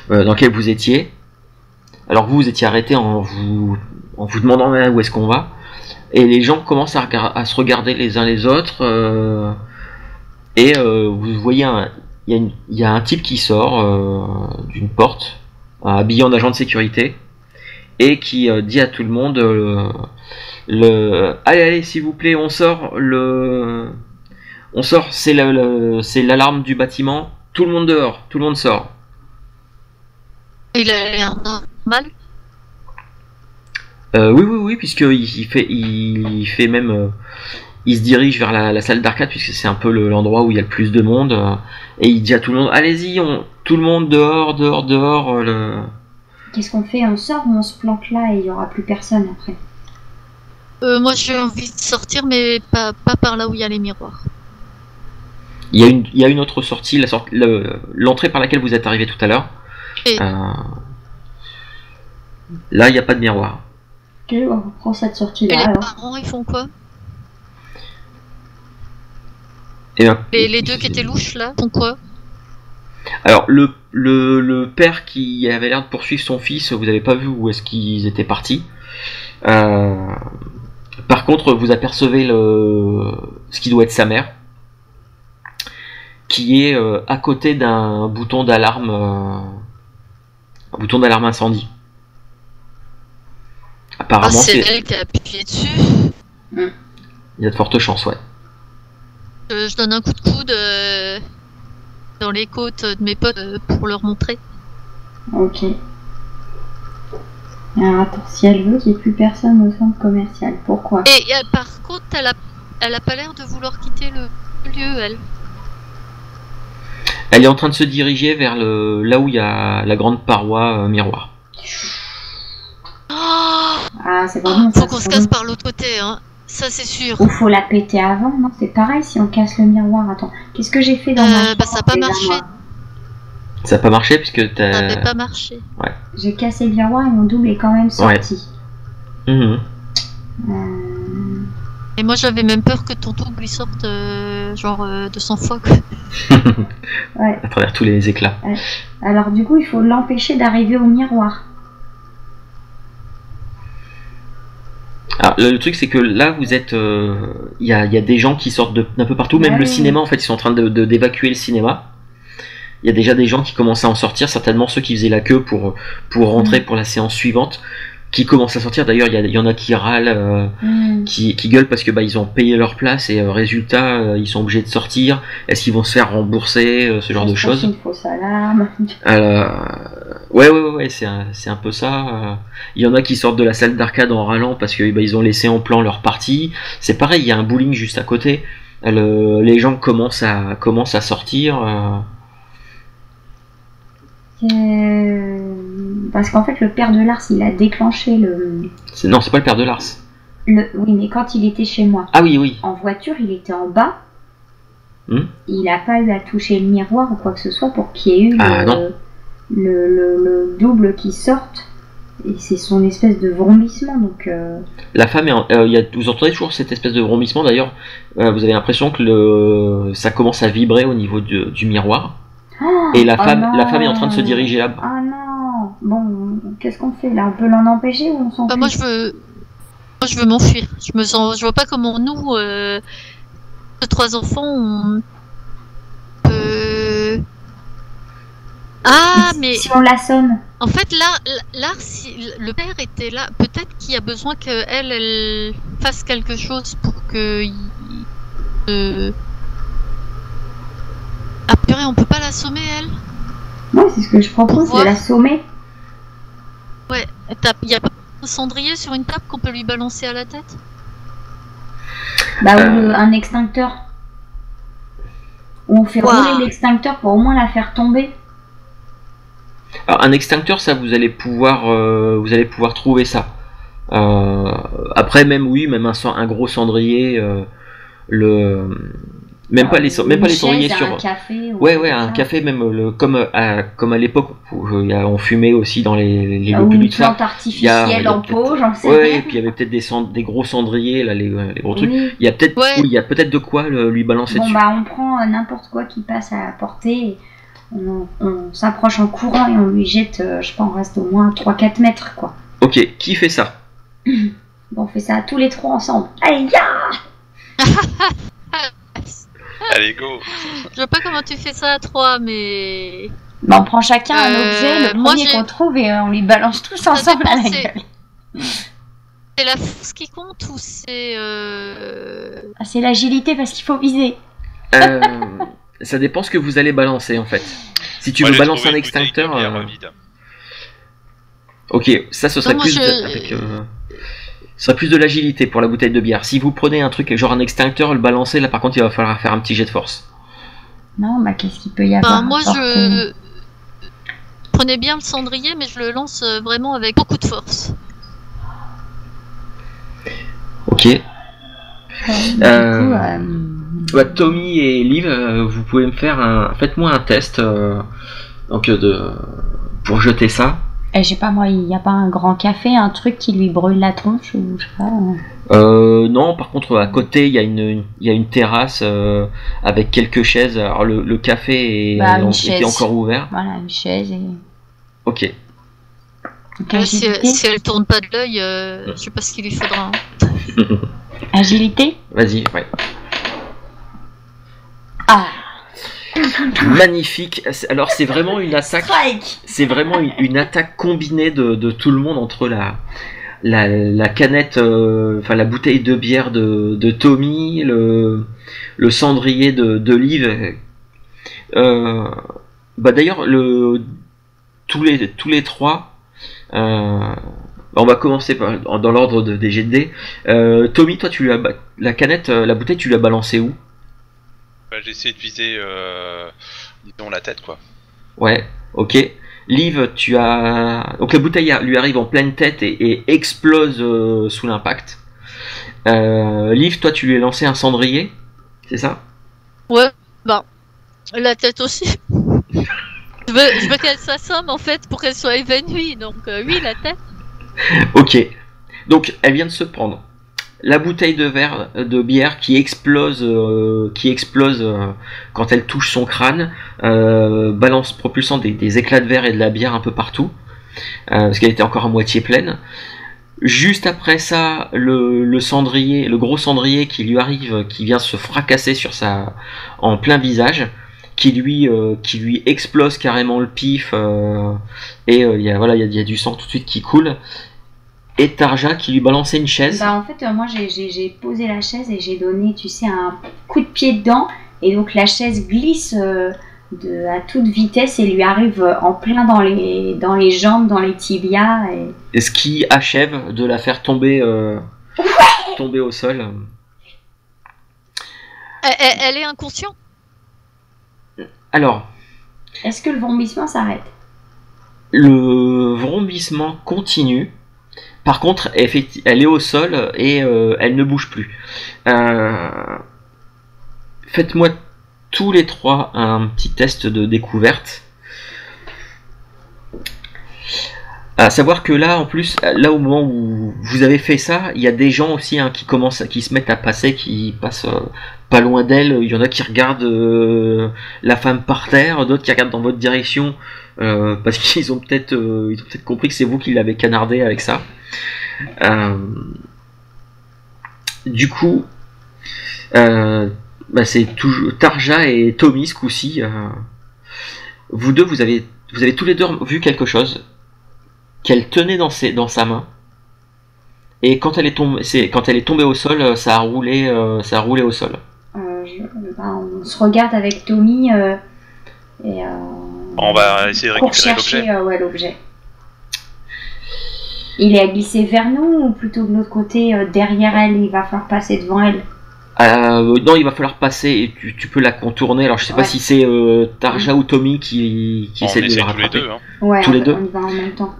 dans lequel vous étiez. Alors vous étiez arrêtés en vous demandant où est-ce qu'on va. Et les gens commencent à se regarder les uns les autres. Vous voyez, il y a un type qui sort d'une porte, habillé en agent de sécurité, et qui dit à tout le monde allez s'il vous plaît, on sort, c'est l'alarme du bâtiment, tout le monde dehors, tout le monde sort. Il a l'air normal. Oui, puisqu'il fait même, il se dirige vers la salle d'arcade, puisque c'est un peu l'endroit où il y a le plus de monde, et il dit à tout le monde allez-y, tout le monde dehors. Qu'est-ce qu'on fait? On sort ou on se planque là et il n'y aura plus personne après? Moi j'ai envie de sortir, mais pas par là où il y a les miroirs. Il y a une autre sortie, l'entrée par laquelle vous êtes arrivé tout à l'heure. Et- Là, il n'y a pas de miroir. Ok, on reprend cette sortie Et là les alors. parents, ils font quoi? Et Les deux qui étaient louches là, font quoi? alors le père qui avait l'air de poursuivre son fils, vous n'avez pas vu où est-ce qu'ils étaient partis. Par contre, vous apercevez ce qui doit être sa mère, qui est à côté d'un bouton d'alarme incendie. Apparemment, c'est elle qui a appuyé dessus. il y a de fortes chances, ouais. Je donne un coup de coude dans les côtes de mes potes pour leur montrer. Ok. Alors attends, si elle veut qu'il n'y ait plus personne au centre commercial, pourquoi? Et par contre, elle a pas l'air de vouloir quitter le lieu, elle. Elle est en train de se diriger vers là où il y a la grande paroi miroir. Ah, c'est pas bon. Faut qu'on se casse par l'autre côté, hein. Ça, c'est sûr. Ou faut la péter avant, non? C'est pareil si on casse le miroir. Attends, qu'est-ce que j'ai fait dans ma Bah, ça n'a pas déjà, marché. moi Ça n'a pas marché puisque Ça n'avait pas marché. J'ai cassé le miroir et mon double est quand même sorti. Mhm. Et moi, j'avais même peur que ton double il sorte genre 200 fois, quoi. Ouais. À travers tous les éclats. Alors du coup, il faut l'empêcher d'arriver au miroir. Alors, le truc c'est que là vous êtes, il y a des gens qui sortent d'un peu partout, même Ouais. le cinéma en fait ils sont en train d'évacuer le cinéma. Il y a déjà des gens qui commencent à en sortir, certainement ceux qui faisaient la queue pour rentrer pour la séance suivante, qui commencent à sortir. D'ailleurs il y en a qui râlent, qui gueulent parce que ils ont payé leur place et résultat ils sont obligés de sortir. Est-ce qu'ils vont se faire rembourser, ce genre de choses? Une fausse alarme. Ouais, c'est un peu ça. Il y en a qui sortent de la salle d'arcade en râlant parce que ils ont laissé en plan leur partie. C'est pareil, il y a un bowling juste à côté. Les gens commencent à sortir. Parce qu'en fait, le père de Lars, il a déclenché Non, c'est pas le père de Lars. Oui, mais quand il était chez moi, Ah oui. en voiture, il était en bas. Il n'a pas eu à toucher le miroir ou quoi que ce soit pour qu'il y ait eu le double qui sorte. Et c'est son espèce de vrombissement. Donc, la femme vous entendez toujours cette espèce de vrombissement. D'ailleurs, vous avez l'impression que ça commence à vibrer au niveau du miroir. Et la femme est en train de se diriger là-bas. Ah non. Bon, qu'est-ce qu'on fait là? On peut l'en empêcher ou on s'en fout? Moi, je veux m'enfuir. Je vois pas comment nous, trois enfants, on peut... Ah, mais... Si on l'assomme. En fait, là, si le père était là, peut-être qu'il y a besoin qu'elle fasse quelque chose pour que... Ah purée, on peut pas l'assommer, elle? Ouais, c'est ce que je propose, de l'assommer. Ouais, y a pas un cendrier sur une table qu'on peut lui balancer à la tête? Ou un extincteur. Ou on fait rouler l'extincteur pour au moins la faire tomber. Alors, un extincteur, ça vous allez pouvoir trouver ça. Après, même un gros cendrier, même pas les cendriers sur un café. Un café même comme à l'époque où on fumait aussi dans les locaux une de ça. plante artificielle en pot, j'en sais rien. rien. Et puis il y avait peut-être des gros cendriers là, les gros trucs. Oui. Il y a peut-être de quoi lui balancer dessus. On prend n'importe quoi qui passe à portée. On s'approche en courant et on lui jette, je sais pas, on reste au moins 3-4 mètres quoi. Ok, qui fait ça? On fait ça tous les trois ensemble. Allez, Allez, go. Je vois pas comment tu fais ça à 3, mais... On prend chacun un objet, le premier qu'on trouve et on lui balance tous ensemble à la gueule. C'est la force qui compte ou c'est... C'est l'agilité parce qu'il faut viser. Ça dépend ce que vous allez balancer en fait. Si tu veux balancer un extincteur... Ok, ça ce serait ce serait plus de l'agilité pour la bouteille de bière. Si vous prenez un truc genre un extincteur, le balancer, là par contre il va falloir faire un petit jet de force. Non, qu'est-ce qu'il peut y avoir? Moi je prenais bien le cendrier, mais je le lance vraiment avec beaucoup de force. Ok. Tommy et Liv, vous pouvez me faire faites-moi un test pour jeter ça. Je sais pas moi, il n'y a pas un grand café, un truc qui lui brûle la tronche ou je sais pas. Non, par contre à côté il y a une terrasse avec quelques chaises. Alors le café était encore ouvert. Voilà, une chaise et... Ok. Si elle tourne pas de l'œil, je sais pas ce qu'il lui faudra. Agilité? Vas-y, ouais. Ah. Magnifique. Alors c'est vraiment une attaque. C'est vraiment une attaque combinée de tout le monde entre la canette, la bouteille de bière de Tommy, le cendrier de Liv. D'ailleurs tous les trois. On va commencer dans l'ordre des jets de dés. Tommy, toi la bouteille tu l'as balancée où? J'ai essayé de viser disons la tête quoi. Ouais, ok. Liv, tu as... Donc la bouteille lui arrive en pleine tête et explose sous l'impact. Liv, toi tu lui as lancé un cendrier, c'est ça? Ouais, bah, la tête aussi. Je veux qu'elle s'assomme en fait pour qu'elle soit évanouie, donc oui, la tête. Ok. Donc elle vient de se prendre la bouteille de bière qui explose quand elle touche son crâne, propulsant des éclats de verre et de la bière un peu partout, parce qu'elle était encore à moitié pleine. Juste après ça, le cendrier, le gros cendrier qui lui arrive, qui vient se fracasser en plein visage, qui lui explose carrément le pif, et il y a du sang tout de suite qui coule. Et Tarja qui lui balançait une chaise. Bah en fait, moi j'ai posé la chaise et j'ai donné, tu sais, un coup de pied dedans. Et donc la chaise glisse à toute vitesse et lui arrive en plein dans les jambes, dans les tibias. Et ce qui achève de la faire tomber, tomber au sol. Elle est inconsciente. Alors. Est-ce que le vomissement s'arrête? Le vomissement continue. Par contre, elle est au sol et elle ne bouge plus. Faites-moi tous les trois un petit test de découverte. À savoir que là, en plus, là au moment où vous avez fait ça, il y a des gens aussi qui se mettent à passer, qui passent pas loin d'elle. Il y en a qui regardent la femme par terre, d'autres qui regardent dans votre direction parce qu'ils ont peut-être compris que c'est vous qui l'avez canardé avec ça. Du coup, c'est toujours Tarja et Tommy ce coup-ci. Vous deux, vous avez tous les deux vu quelque chose qu'elle tenait dans sa main, et quand elle est tombée au sol, ça a roulé au sol. On se regarde avec Tommy et on va essayer de récupérer l'objet. L'objet. Il est glissé vers nous ou plutôt de l'autre côté, derrière elle, il va falloir passer devant elle? Non, il va falloir passer et tu peux la contourner. Alors je sais pas si c'est Tarja ou Tommy qui essaie de la rattraper. Tous les deux. Hein. Ouais, tous les deux. On y va en même temps.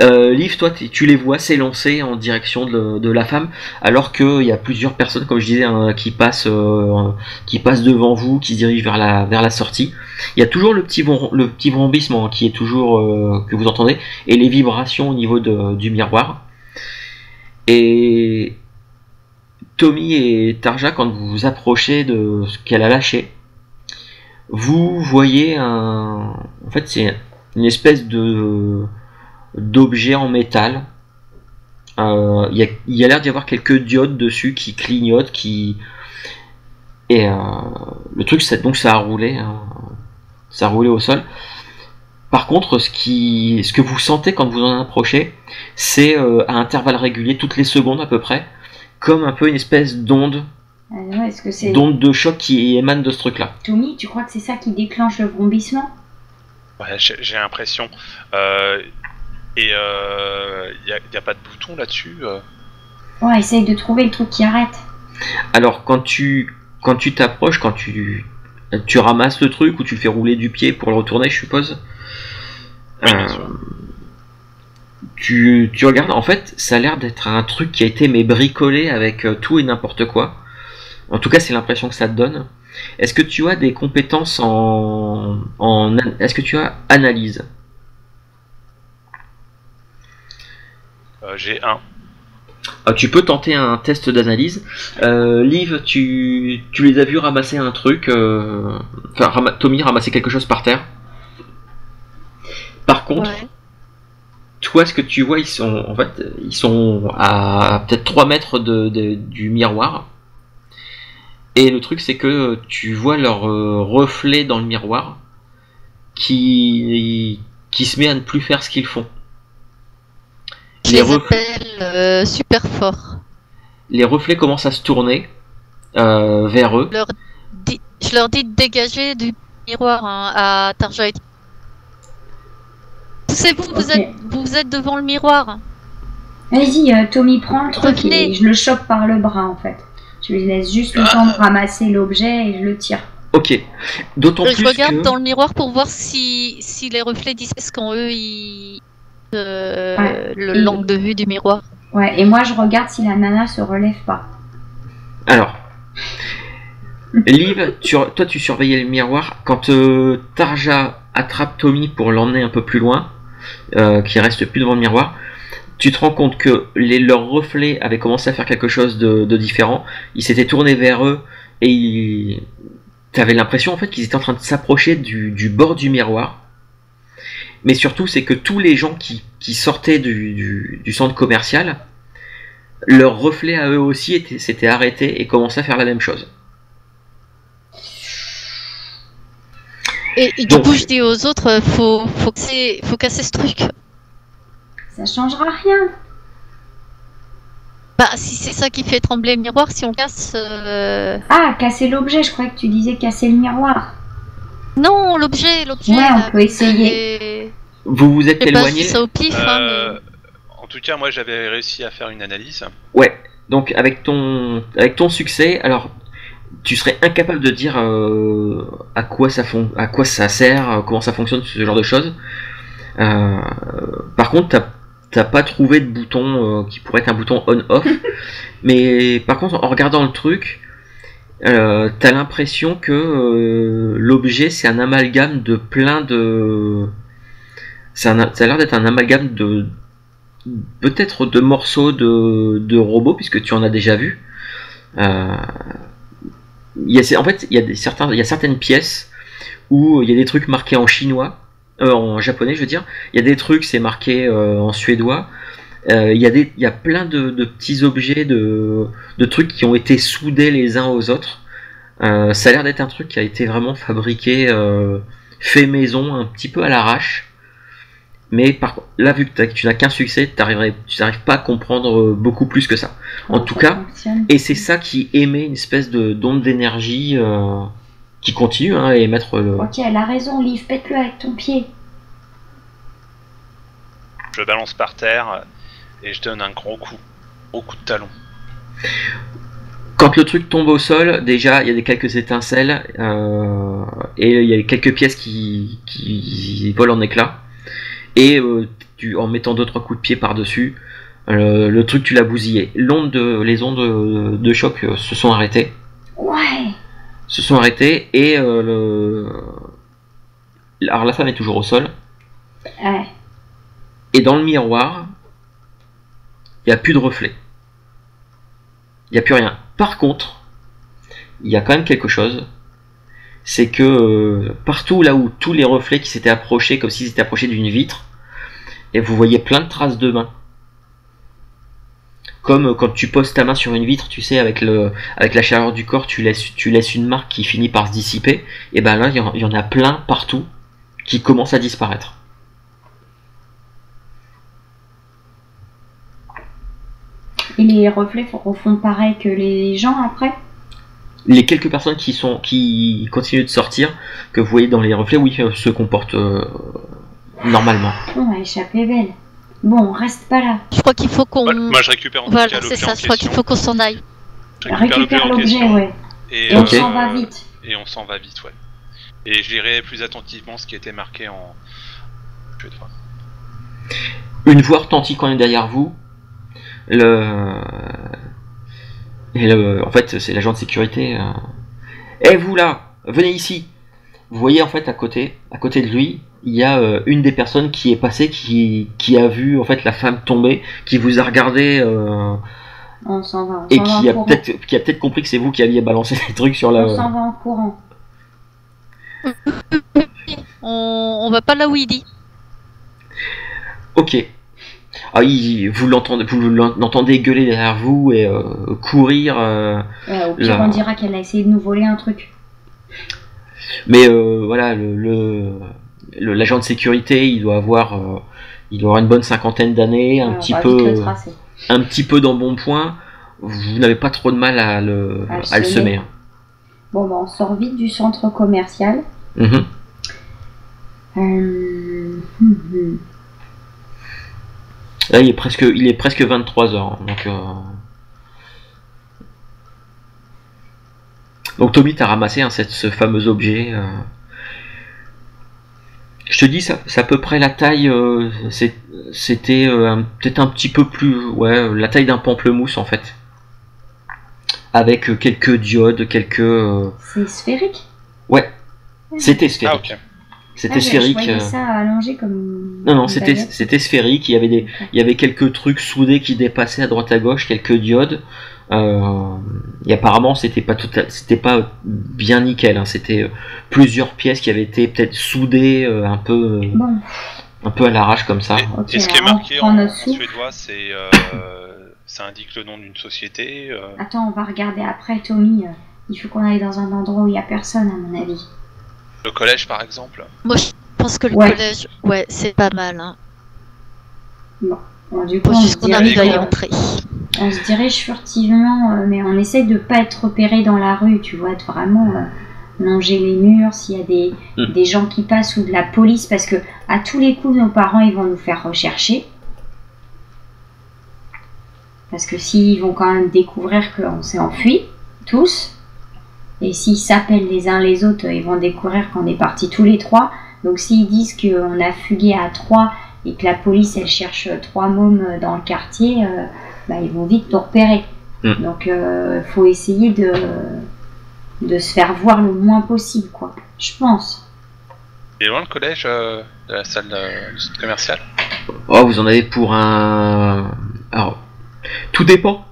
Liv, toi tu les vois s'élancer en direction de la femme, alors qu'il y a plusieurs personnes, comme je disais, qui passent devant vous, qui se dirigent vers la sortie. Il y a toujours le petit vrombissement qui est toujours que vous entendez, et les vibrations au niveau du miroir. Et Tommy et Tarja, quand vous vous approchez de ce qu'elle a lâché, vous voyez en fait c'est une espèce d'objet en métal. Il y a l'air d'y avoir quelques diodes dessus qui clignotent, et le truc donc ça a roulé au sol. Par contre, ce que vous sentez quand vous en approchez, c'est à intervalles réguliers, toutes les secondes à peu près, comme un peu une espèce d'onde de choc qui émane de ce truc là. Tommy, tu crois que c'est ça qui déclenche le vrombissement? Ouais, j'ai l'impression. Et y a pas de bouton là-dessus Ouais, essaye de trouver le truc qui arrête. Alors quand tu t'approches, quand tu ramasses le truc ou tu le fais rouler du pied pour le retourner, je suppose. Oui, bien sûr. Tu regardes, en fait, ça a l'air d'être un truc qui a été bricolé avec tout et n'importe quoi. En tout cas, c'est l'impression que ça te donne. Est-ce que tu as des compétences est-ce que tu as analyse? J'ai un. Tu peux tenter un test d'analyse. Liv, tu les as vus ramasser un truc. Tommy ramasser quelque chose par terre. Par contre, toi, ce que tu vois, ils sont à peut-être 3 mètres du miroir. Et le truc, c'est que tu vois leur reflet dans le miroir qui se met à ne plus faire ce qu'ils font. Je les appelle super fort. Les reflets commencent à se tourner vers eux. Je leur dis de dégager du miroir à Tarja. Poussez-vous, vous êtes devant le miroir. Vas-y, Tommy, prends le truc et je le chope par le bras en fait. Je lui laisse juste le temps de ramasser l'objet et je le tire. Ok. D'autant Je plus regarde que... dans le miroir pour voir si les reflets disparaissent quand eux, Et- l'angle de vue du miroir. Ouais, et moi je regarde si la nana se relève pas. Alors, Liv, toi tu surveillais le miroir. Quand Tarja attrape Tommy pour l'emmener un peu plus loin, qui reste plus devant le miroir, tu te rends compte que leurs reflets avaient commencé à faire quelque chose de différent. Ils s'étaient tournés vers eux et t'avais l'impression en fait qu'ils étaient en train de s'approcher du bord du miroir. Mais surtout, c'est que tous les gens qui sortaient du centre commercial, leurs reflets à eux aussi s'étaient arrêtés et commençaient à faire la même chose. Et du Donc- coup, je dis aux autres, faut casser ce truc. Ça changera rien. Bah, si c'est ça qui fait trembler le miroir, si on casse... Ah, casser l'objet, je croyais que tu disais casser le miroir. Non, l'objet, Ouais, là, on peut essayer. Vous vous êtes Je sais pas, je éloigné. dis ça au pif, hein, En tout cas, moi j'avais réussi à faire une analyse. Ouais. Donc avec ton succès, alors tu serais incapable de dire à quoi ça sert, comment ça fonctionne, ce genre de choses. Par contre, t'as pas trouvé de bouton qui pourrait être un bouton on/off. Mais par contre, en regardant le truc, t'as l'impression que l'objet c'est un amalgame de plein de. Ça a l'air d'être un amalgame de peut-être de morceaux de robots, puisque tu en as déjà vu. En fait, il y a certaines pièces où il y a des trucs marqués en chinois, en japonais, je veux dire. Il y a des trucs, c'est marqué en suédois. Il y a plein de petits objets, de trucs qui ont été soudés les uns aux autres. Ça a l'air d'être un truc qui a été vraiment fabriqué, fait maison, un petit peu à l'arrache. Mais là, vu que tu n'as qu'un succès, tu n'arrives pas à comprendre beaucoup plus que ça. En tout cas, et c'est ça qui émet une espèce d'onde d'énergie qui continue à émettre le... Ok, elle a raison, Liv, pète-le avec ton pied. Je balance par terre et je donne un gros coup de talon. Quand le truc tombe au sol, déjà il y a quelques étincelles et il y a quelques pièces qui volent en éclats. Et en mettant 2-3 coups de pied par-dessus, le truc tu l'as bousillé. Les ondes de choc se sont arrêtées. Ouais. Et alors la femme est toujours au sol. Ouais. Et dans le miroir, il n'y a plus de reflet. Il n'y a plus rien. Par contre, il y a quand même quelque chose. C'est que partout là où tous les reflets qui s'étaient approchés, comme s'ils étaient approchés d'une vitre, et vous voyez plein de traces de mains. Comme quand tu poses ta main sur une vitre, tu sais, avec la chaleur du corps, tu laisses une marque qui finit par se dissiper. Et ben là, il y en a plein partout qui commencent à disparaître. Et les reflets refont pareil que les gens après? Les quelques personnes qui continuent de sortir, que vous voyez dans les reflets, oui, se comportent normalement. On a échappé belle. Bon, on reste pas là. Je crois qu'il faut qu'on... Moi je récupère en tout Voilà, cas c'est l'objet ça, en je crois qu'il question. faut qu'on s'en aille. Je récupère Récupère l'objet en l'objet, question. ouais. Et on s'en va vite. Et on s'en va vite, ouais. Et je lirai plus attentivement ce qui était marqué en... Je vais te voir. Une voix retentit quand même derrière vous. En fait, c'est l'agent de sécurité. Eh vous là, venez ici. Vous voyez en fait à côté de lui, il y a une des personnes qui est passée, qui a vu en fait la femme tomber, qui vous a regardé On s'en va. et qui a peut-être compris que c'est vous qui aviez balancé des trucs sur la. On s'en va en courant. On va pas là où il dit. Ok. Ah, vous l'entendez gueuler derrière vous et courir. Au pire, on dira qu'elle a essayé de nous voler un truc. Mais voilà, l'agent de sécurité, il doit avoir une bonne cinquantaine d'années, un petit peu d'embonpoint. Vous n'avez pas trop de mal à le semer. Bon, bah, on sort vite du centre commercial. Mm-hmm. Là, il est presque 23h. Donc, Donc Tommy, t'as ramassé ce fameux objet. Je te dis, c'est à peu près la taille. C'était peut-être un petit peu plus, ouais, la taille d'un pamplemousse en fait, avec quelques diodes, C'est sphérique. Ouais, c'était sphérique. Ah, ok. C'était sphérique. Je voyais ça allongé comme. Non, c'était sphérique. Il y avait quelques trucs soudés qui dépassaient à droite à gauche, quelques diodes. Et apparemment, c'était pas bien nickel. Hein. C'était plusieurs pièces qui avaient été peut-être soudées un peu à l'arrache comme ça. Okay, et ce qui est marqué en suédois, ça indique le nom d'une société. Attends, on va regarder après, Tommy. Il faut qu'on aille dans un endroit où il n'y a personne, à mon avis. Le collège, par exemple. Moi, je pense que le collège, c'est pas mal. Hein. Bon, du coup, juste qu'on arrive à y entrer. On se dirige furtivement, mais on essaye de pas être repéré dans la rue, tu vois, de vraiment longer les murs, s'il y a des gens qui passent ou de la police, parce que à tous les coups, nos parents, ils vont nous faire rechercher. Parce que s'ils vont quand même découvrir qu'on s'est enfui, tous, et s'ils s'appellent les uns les autres, ils vont découvrir qu'on est partis tous les trois. Donc s'ils disent qu'on a fugué à 3 et que la police elle cherche 3 mômes dans le quartier, ils vont vite nous repérer. Donc faut essayer de se faire voir le moins possible, quoi. Je pense. Il est loin le collège de la salle du centre commercial? Oh, vous en avez pour un... Alors, tout dépend.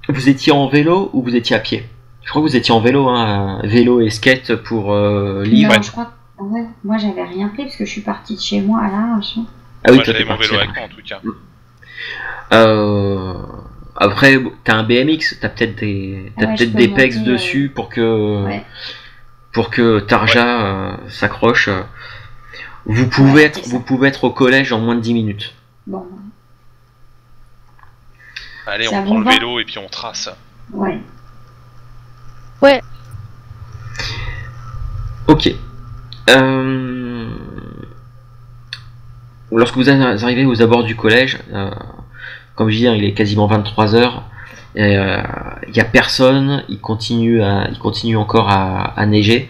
Vous étiez en vélo ou vous étiez à pied? Je crois que vous étiez en vélo, hein, vélo et skate pour Livre. Non, je crois que moi j'avais rien pris parce que je suis partie de chez moi à l'arrache. Ah oui, moi j'avais mon vélo avec moi en tout cas. Après, t'as un BMX, t'as peut-être des pegs dessus pour que Tarja s'accroche. Vous pouvez être au collège en moins de 10 minutes. Bon. Allez, on prend le vélo et puis on trace. Ouais. Ok. Lorsque vous arrivez aux abords du collège, comme je dis, il est quasiment 23h. Il n'y a personne. Il continue encore à neiger.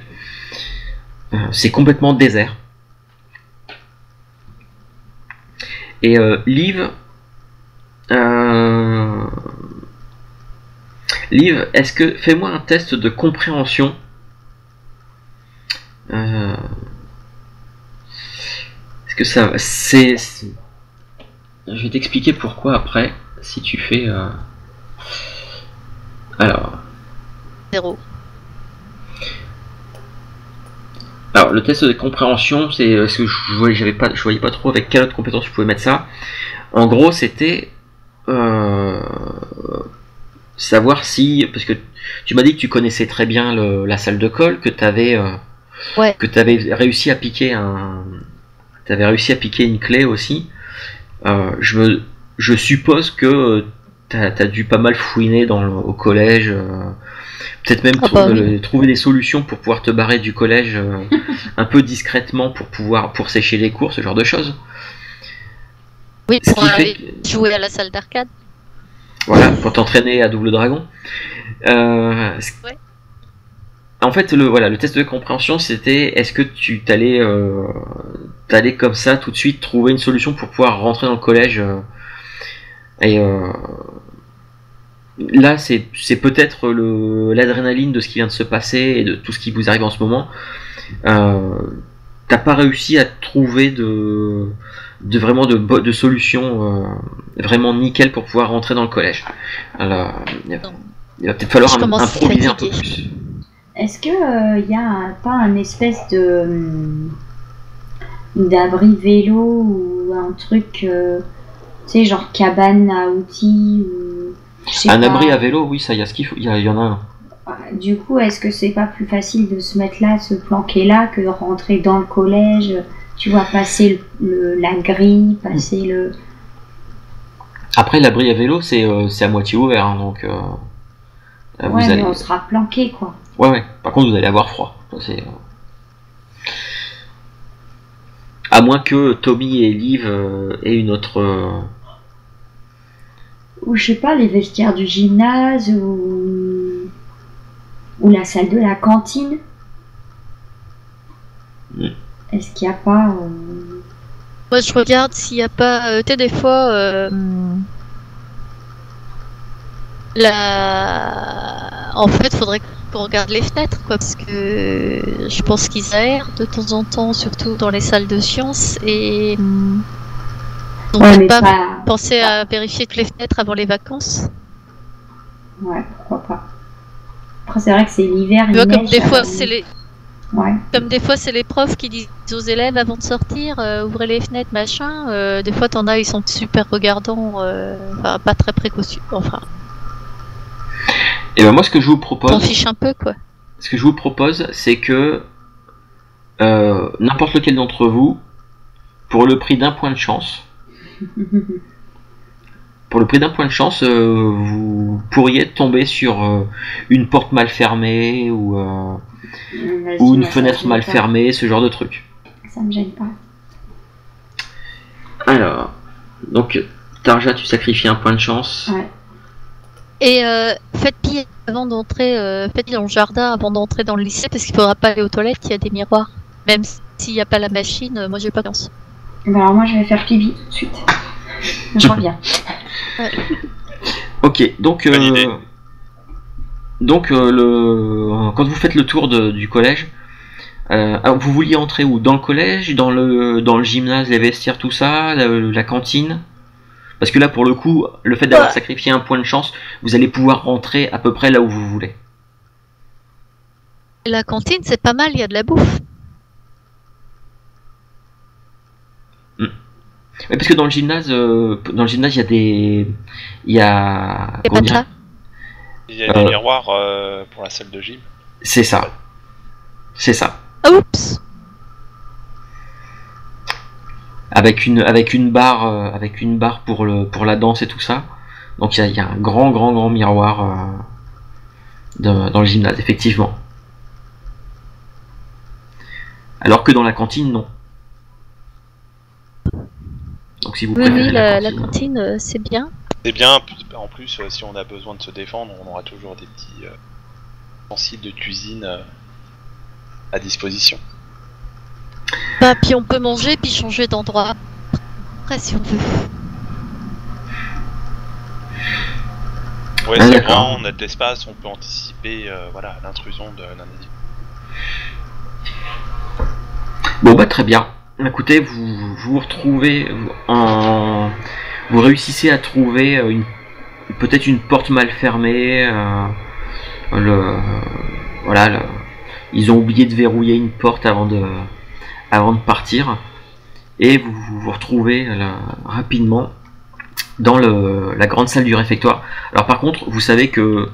C'est complètement désert. Et Liv, fais-moi un test de compréhension. Est-ce que ça, je vais t'expliquer pourquoi après. Si tu fais, alors. 0. Alors le test de compréhension, c'est ce que je voyais pas trop avec quelle autre compétence je pouvais mettre ça. En gros, c'était savoir si, parce que tu m'as dit que tu connaissais très bien la salle de colle, que tu avais réussi à piquer une clé aussi. Je suppose que t'as dû pas mal fouiner au collège, peut-être même trouver des solutions pour pouvoir te barrer du collège un peu discrètement pour sécher les cours, ce genre de choses. Oui, pour aller jouer à la salle d'arcade. Voilà, pour t'entraîner à Double Dragon. En fait, le test de compréhension, c'était est-ce que tu t'allais comme ça tout de suite trouver une solution pour pouvoir rentrer dans le collège. Là, c'est peut-être l'adrénaline de ce qui vient de se passer et de tout ce qui vous arrive en ce moment. T'as pas réussi à trouver de solutions vraiment nickel pour pouvoir rentrer dans le collège. Alors, il va peut-être falloir improviser un peu plus. Est-ce que y a pas un espèce d'abri vélo ou un truc, tu sais, genre cabane à outils ou un abri à vélo, oui, ça, il y en a un. Du coup, est-ce que c'est pas plus facile de se mettre là, se planquer là, que de rentrer dans le collège, tu vois, passer la grille, passer le... Après, l'abri à vélo, c'est à moitié ouvert, hein, donc... mais on sera planqué, quoi. Ouais. Par contre, vous allez avoir froid. À moins que Tommy et Liv aient une autre... Ou je sais pas, les vestiaires du gymnase, ou... Ou la salle de la cantine. Est-ce qu'il n'y a pas... Moi, je regarde s'il n'y a pas... tu sais, des fois... En fait, faudrait qu'on regarde les fenêtres, quoi, parce que je pense qu'ils aèrent de temps en temps, surtout dans les salles de sciences, et donc Ouais, mais pas penser à vérifier toutes les fenêtres avant les vacances. Ouais, pourquoi pas. Après, c'est vrai que c'est l'hiver, Tu il vois, comme neige, des fois, c'est les... Ouais. Comme des fois, c'est les profs qui disent aux élèves avant de sortir, ouvrez les fenêtres, machin. Des fois, t'en as, ils sont super regardants, enfin, pas très précautionneux. Enfin, Et ben moi, ce que je vous t'en propose, fiches un peu, quoi. ce que je vous propose, c'est que n'importe lequel d'entre vous, pour le prix d'un point de chance, vous pourriez tomber sur une porte mal fermée ou une fenêtre mal fermée, ce genre de truc. Ça me gêne pas. Alors, donc, Tarja, tu sacrifies un point de chance. Ouais. Et faites pied avant d'entrer, faites pied dans le jardin avant d'entrer dans le lycée, parce qu'il faudra pas aller aux toilettes, il y a des miroirs. Même s'il n'y a pas la machine, moi j'ai pas confiance. Ben alors moi, je vais faire pipi tout de suite. Je reviens. Ok, donc, Bonne idée. quand vous faites le tour du collège, alors vous vouliez entrer où? Dans le collège, dans le gymnase, les vestiaires, tout ça, la cantine? Parce que là, pour le coup, le fait d'avoir sacrifié un point de chance, vous allez pouvoir rentrer à peu près là où vous voulez. Et la cantine, c'est pas mal, il y a de la bouffe. Oui, parce que dans le gymnase, il y a des, il y a, C'est comment pas dire, ça. Il y a des miroirs pour la salle de gym. c'est ça, c'est ça. Ah, oups. Avec une barre pour la danse et tout ça. Donc il y a un grand miroir dans le gymnase, effectivement. Alors que dans la cantine, non. Donc si vous Oui, préférez oui, la la cantine, cantine, c'est bien. C'est bien, en plus, si on a besoin de se défendre, on aura toujours des petits ustensiles de cuisine à disposition. Bah, puis on peut manger, puis changer d'endroit après si on veut. Ouais, Ah, c'est d'accord. grand, on a de l'espace, on peut anticiper voilà, l'intrusion d'un individu. Bon bah très bien. Écoutez, vous retrouvez vous réussissez à trouver peut-être une porte mal fermée. Ils ont oublié de verrouiller une porte avant de partir, et vous vous retrouvez rapidement dans la grande salle du réfectoire. Alors par contre, vous savez que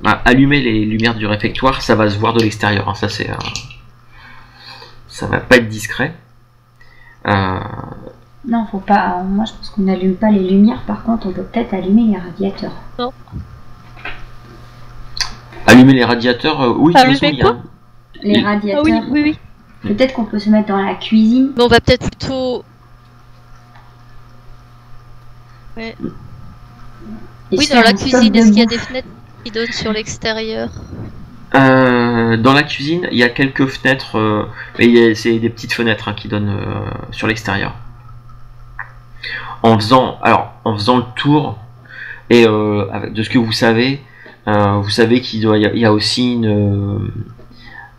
allumer les lumières du réfectoire, ça va se voir de l'extérieur. Hein. Ça va pas être discret. Non, faut pas. Moi, je pense qu'on n'allume pas les lumières. Par contre, on peut peut-être allumer les radiateurs. Allumer les radiateurs, oui, de toute façon, Allumer quoi Les radiateurs. Ah oui, oui. Peut-être qu'on peut se mettre dans la cuisine. Mais on va peut-être plutôt... Ouais. Et Oui, se dans faire la un stock cuisine, de est-ce qu'il y a bouffe. des fenêtres qui donnent sur l'extérieur? Dans la cuisine, il y a quelques fenêtres, mais c'est des petites fenêtres qui donnent sur l'extérieur. En faisant le tour, et de ce que vous savez qu'il y a aussi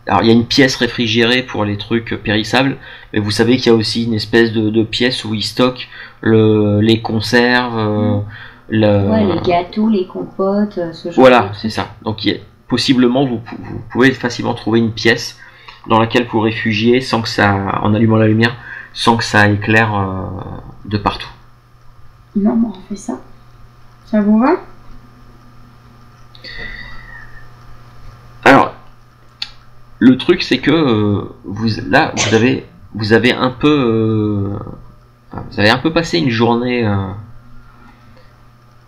alors il y a une pièce réfrigérée pour les trucs périssables, mais vous savez qu'il y a aussi une espèce de pièce où ils stockent les conserves, Ouais, les gâteaux, les compotes, ce genre voilà, de trucs. c'est ça. Donc possiblement vous pouvez facilement trouver une pièce dans laquelle vous réfugier sans que ça, en allumant la lumière, sans que ça éclaire de partout. Non, mais on fait ça. Ça vous va? Alors, le truc c'est que vous avez un peu passé une journée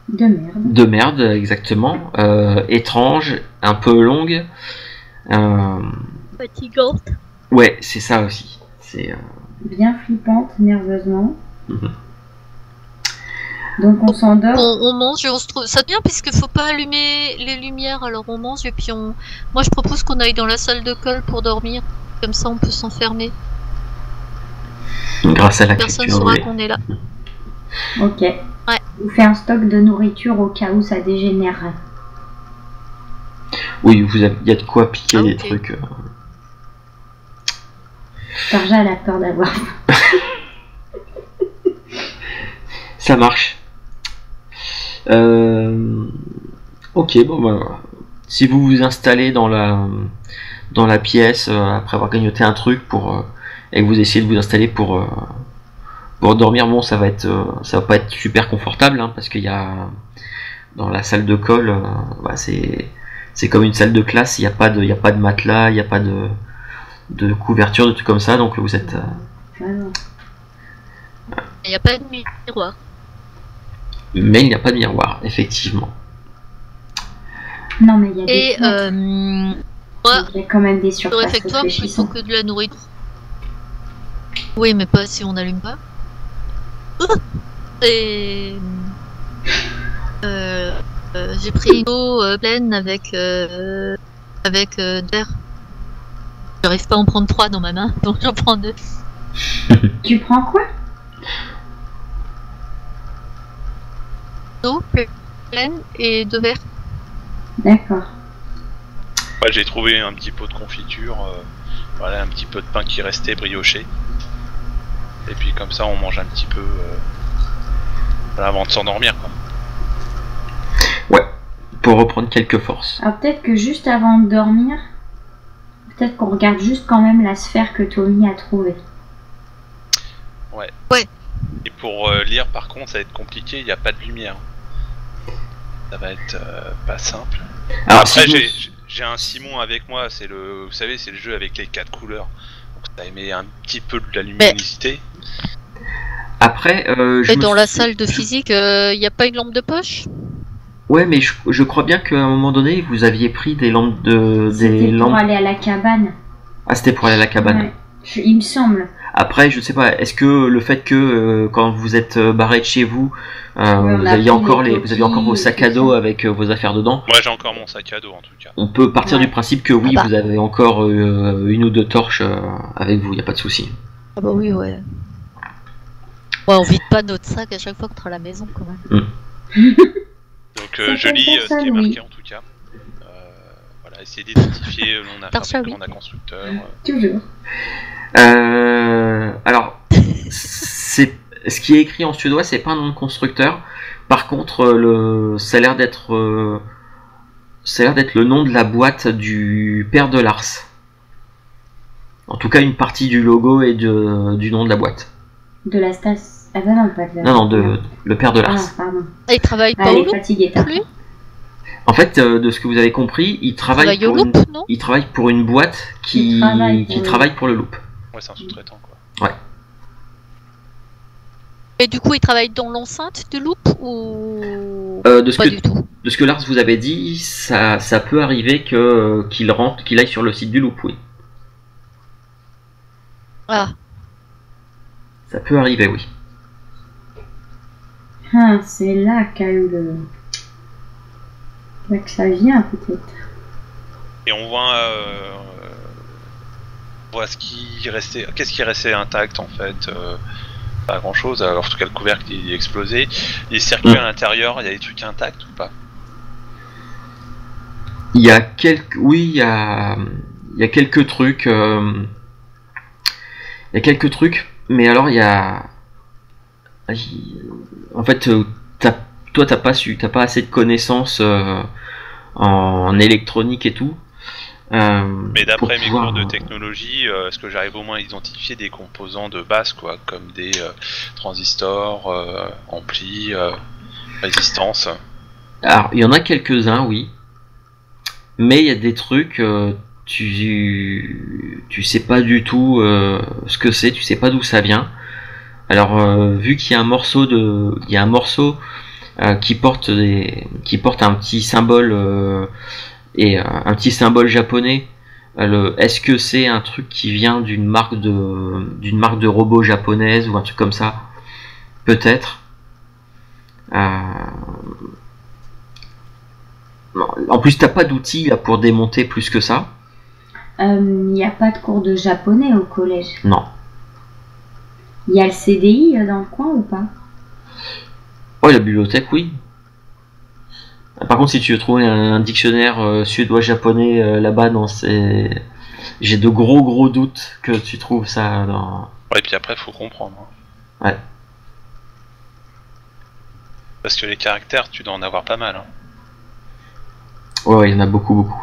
De merde. de merde, exactement, étrange, un peu longue. Fatigante. Ouais, c'est ça aussi. C'est Bien flippante, nerveusement. Donc on s'endort. On mange et on se trouve. Ça devient puisqu'il faut pas allumer les lumières, alors on mange et puis on. Moi je propose qu'on aille dans la salle de colle pour dormir. Comme ça on peut s'enfermer. Grâce à la Personne culture, saura oui. qu'on est là. Ok. Vous faites un stock de nourriture au cas où ça dégénérerait. Oui, il y a de quoi piquer Ah, des ok. trucs. Tarja, elle a peur d'avoir. Ça marche. Ok, bon bah, si vous vous installez dans la pièce après avoir grignoté un truc et que vous essayez de vous installer pour dormir, bon, ça va pas être super confortable, hein, parce qu'il y a dans la salle de colle, bah, c'est comme une salle de classe, il n'y a pas de matelas, il n'y a pas de couverture, de trucs comme ça, donc vous êtes Vraiment. Il n'y a pas de miroir. mais il n'y a pas de miroir, effectivement. Non, mais il y a des Et fenêtres. moi, Il y a quand même des le surfaces réfectoire plutôt réfléchissantes. que de la nourriture. Oui, mais pas si on n'allume pas. Et j'ai pris une eau pleine avec d'air. J'arrive pas à en prendre 3 dans ma main, donc j'en prends 2. Tu prends quoi? D'eau pleine et 2 verres. D'accord. Ouais, j'ai trouvé un petit pot de confiture, voilà, un petit peu de pain qui restait brioché. Et puis comme ça, on mange un petit peu voilà, avant de s'endormir, quoi. Ouais, pour reprendre quelques forces. Alors peut-être que juste avant de dormir, peut-être qu'on regarde juste quand même la sphère que Tommy a trouvée. Et pour lire, par contre, ça va être compliqué, il n'y a pas de lumière. Ça va être pas simple. Alors, Après, si je- j'ai un Simon avec moi, vous savez, c'est le jeu avec les 4 couleurs. Donc ça émet un petit peu de la luminosité. Après, je Et me dans la suis- salle de physique, il n'y a pas une lampe de poche? Ouais, mais je crois bien qu'à un moment donné, vous aviez pris des lampes C'était pour aller à la cabane. Ah, c'était pour aller à la cabane. Ouais. Il me semble. Après, je sais pas, est-ce que le fait que quand vous êtes barré de chez vous, on a vous pris aviez encore les vous aviez encore vos coquilles, sacs à tout dos ça. avec vos affaires dedans, Moi, j'ai encore mon sac à dos, en tout cas. on peut partir Ouais. du principe que oui, Ah bah. vous avez encore une ou deux torches avec vous, y a pas de souci. Ah bah oui, ouais. Ouais, on vide pas notre sac à chaque fois qu'on est à la maison, quand même. Donc je Certaines lis ce qui est personnes, marqué, oui. en tout cas. Voilà, essayer d'identifier le nom d'un Tarcha, fabricant, oui. d'un constructeur. Toujours. Alors, ce qui est écrit en suédois, c'est pas un nom de constructeur. Par contre, ça a l'air d'être le nom de la boîte du père de Lars. En tout cas, une partie du logo et du nom de la boîte. De la station. Ah bah non, pas de la... Non, le père de Lars. Ah, pardon. Ah, il travaille Ah, pas elle au est loop fatiguée, non t'as. plus? En fait, de ce que vous avez compris, il travaille Travaille au loop, non? il travaille pour une boîte qui travaille pour le loop. Ouais, c'est un sous-traitant, quoi. Et du coup, il travaille dans l'enceinte du loop ou De ce pas que du tout? De ce que Lars vous avait dit, ça peut arriver qu'il aille sur le site du loop, oui. Ah, Ça peut arriver, oui. Ah, c'est là qu'a eu le... Là que ça vient, peut-être. Et on voit ce qui restait. Qu'est-ce qui restait intact, en fait pas grand chose, alors en tout cas le couvercle il est explosé. Les circuits à l'intérieur, il y a des trucs intacts ou pas? Il y a quelques trucs. Il y a quelques trucs, mais alors en fait, toi t'as pas assez de connaissances en électronique et tout. Mais d'après pour mes pouvoir, cours de technologie, est-ce que j'arrive au moins à identifier des composants de base, quoi, comme des transistors, amplis, résistance? Alors, il y en a quelques-uns, oui. Mais il y a des trucs, tu sais pas du tout ce que c'est, tu sais pas d'où ça vient. Alors, vu qu'il y a un morceau qui porte un petit symbole et un petit symbole japonais. Est-ce que c'est un truc qui vient d'une marque de robot japonaise ou un truc comme ça? Peut-être. En plus, t'as pas d'outils là, pour démonter plus que ça. Il n'y a pas de cours de japonais au collège. Non. Il y a le CDI dans le coin ou pas? Oh, la bibliothèque, oui. Par contre, si tu veux trouver un dictionnaire suédois-japonais là-bas, j'ai de gros doutes que tu trouves ça dans... Ouais, et puis après, faut comprendre. Ouais. Parce que les caractères, tu dois en avoir pas mal. Hein. Ouais, il y en a beaucoup.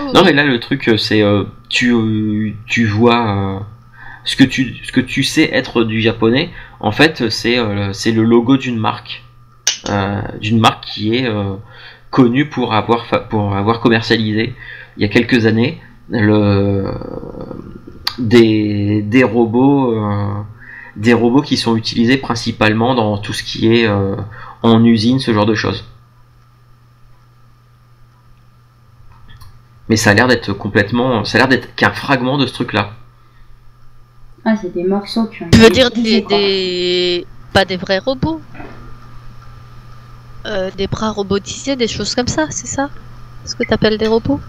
Oh. Non, mais là, le truc, c'est... tu vois... ce que tu sais être du japonais, en fait, c'est le logo d'une marque. D'une marque qui est connue pour avoir commercialisé, il y a quelques années, des robots qui sont utilisés principalement dans tout ce qui est en usine, ce genre de choses. Mais ça a l'air d'être qu'un fragment de ce truc-là. Ah, c'est des morceaux qui ont Tu veux été dire utilisés, quoi. pas des vrais robots, des bras robotisés, des choses comme ça, c'est ça ce que t'appelles des robots?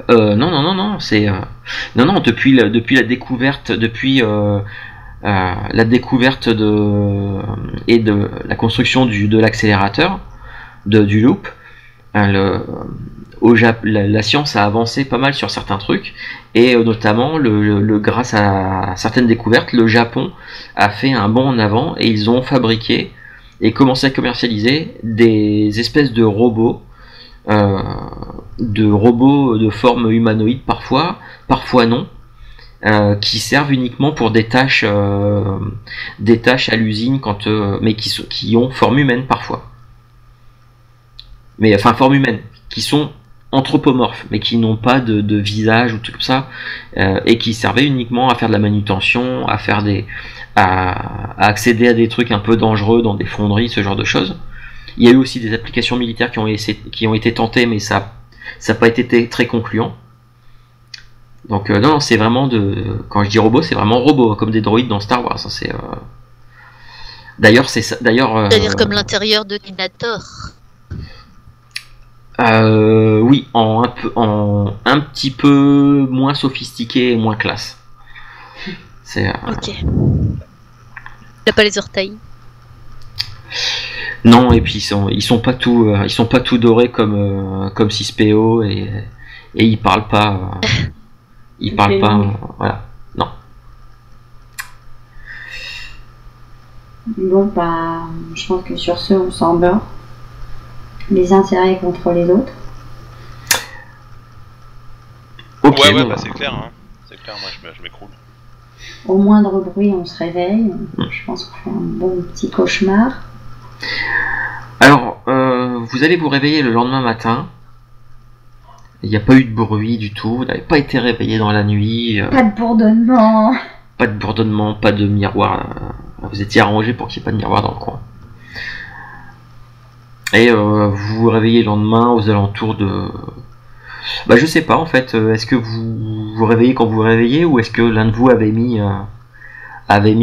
Non, c'est non, depuis la découverte, la découverte de la construction de l'accélérateur du loop, la science a avancé pas mal sur certains trucs, et notamment grâce à certaines découvertes, le Japon a fait un bond en avant et ils ont fabriqué et commencé à commercialiser des espèces de robots de forme humanoïde parfois non, qui servent uniquement pour des tâches à l'usine mais qui ont forme humaine parfois. Mais enfin forme humaine, qui sont anthropomorphes, mais qui n'ont pas de visage ou tout comme ça, et qui servaient uniquement à faire de la manutention, à accéder à des trucs un peu dangereux dans des fonderies, ce genre de choses. Il y a eu aussi des applications militaires qui ont été tentées, mais ça n'a pas été très concluant. Donc non, c'est vraiment quand je dis robot, c'est vraiment robot, comme des droïdes dans Star Wars. D'ailleurs, c'est ça. C'est-à-dire comme l'intérieur de Minator. Oui, en un petit peu moins sophistiqué et moins classe. Ok. Il n'a pas les orteils. Non, et puis ils sont pas tout dorés comme 6PO et ils parlent pas. Voilà. Non. Bon, bah, je pense que sur ce, on s'en bat. Les intérêts contre les autres. Ok, ouais, bah c'est clair, hein. C'est clair, moi je m'écroule. Au moindre bruit, on se réveille. Je pense qu'on fait un bon petit cauchemar. Alors, vous allez vous réveiller le lendemain matin. Il n'y a pas eu de bruit du tout. Vous n'avez pas été réveillé dans la nuit. Pas de bourdonnement. Pas de bourdonnement, pas de miroir. Vous étiez arrangé pour qu'il n'y ait pas de miroir dans le coin. Et vous vous réveillez le lendemain aux alentours de... Bah je sais pas en fait, est-ce que vous vous réveillez quand vous vous réveillez, ou est-ce que l'un de vous avait mis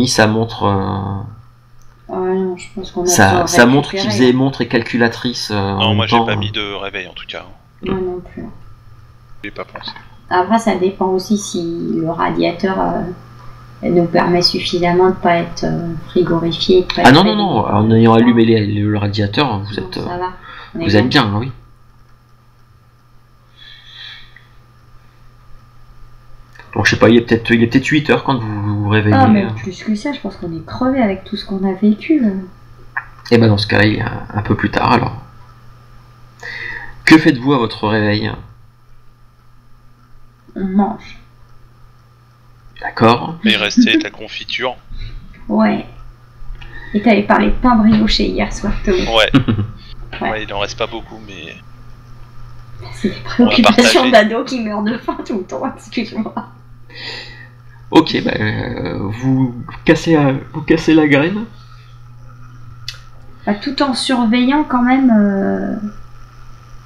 sa montre... non, je pense qu'on a sa montre qui faisait montre et calculatrice non, moi j'ai pas mis de réveil en tout cas. Moi non plus. J'ai pas pensé. Après, ça dépend aussi si le radiateur nous permet suffisamment de ne pas être frigorifié. Non, en ayant allumé le radiateur, vous êtes bien, oui. Donc je sais pas, il est peut-être 8 heures quand vous vous réveillez. Ah, mais plus que ça, je pense qu'on est crevé avec tout ce qu'on a vécu. Et bah dans ce cas-là, il est un peu plus tard alors. Que faites-vous à votre réveil? On mange. D'accord. Mais il restait ta confiture. Ouais. Et t'avais parlé de pain brioché hier soir, Tommy. Ouais. Ouais. Ouais, il en reste pas beaucoup, mais... C'est des préoccupations d'ado qui meurent de faim tout le temps, excuse-moi. Ok, bah, vous cassez la graine. Bah, tout en surveillant quand même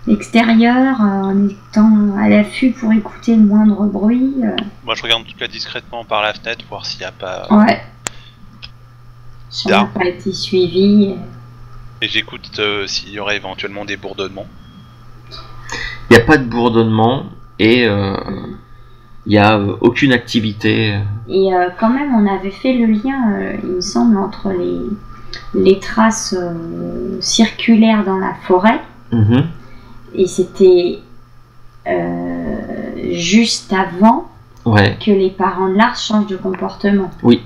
l'extérieur, en étant à l'affût pour écouter le moindre bruit. Moi je regarde en tout cas discrètement par la fenêtre, voir s'il n'y a pas... Ouais. Si on n'a pas été suivi. Et j'écoute s'il y aurait éventuellement des bourdonnements. Il n'y a pas de bourdonnement et il n'y a aucune activité. Et quand même, on avait fait le lien, il me semble, entre les traces circulaires dans la forêt. Mhm. Et c'était juste avant Ouais. que les parents de Lars changent de comportement. Oui.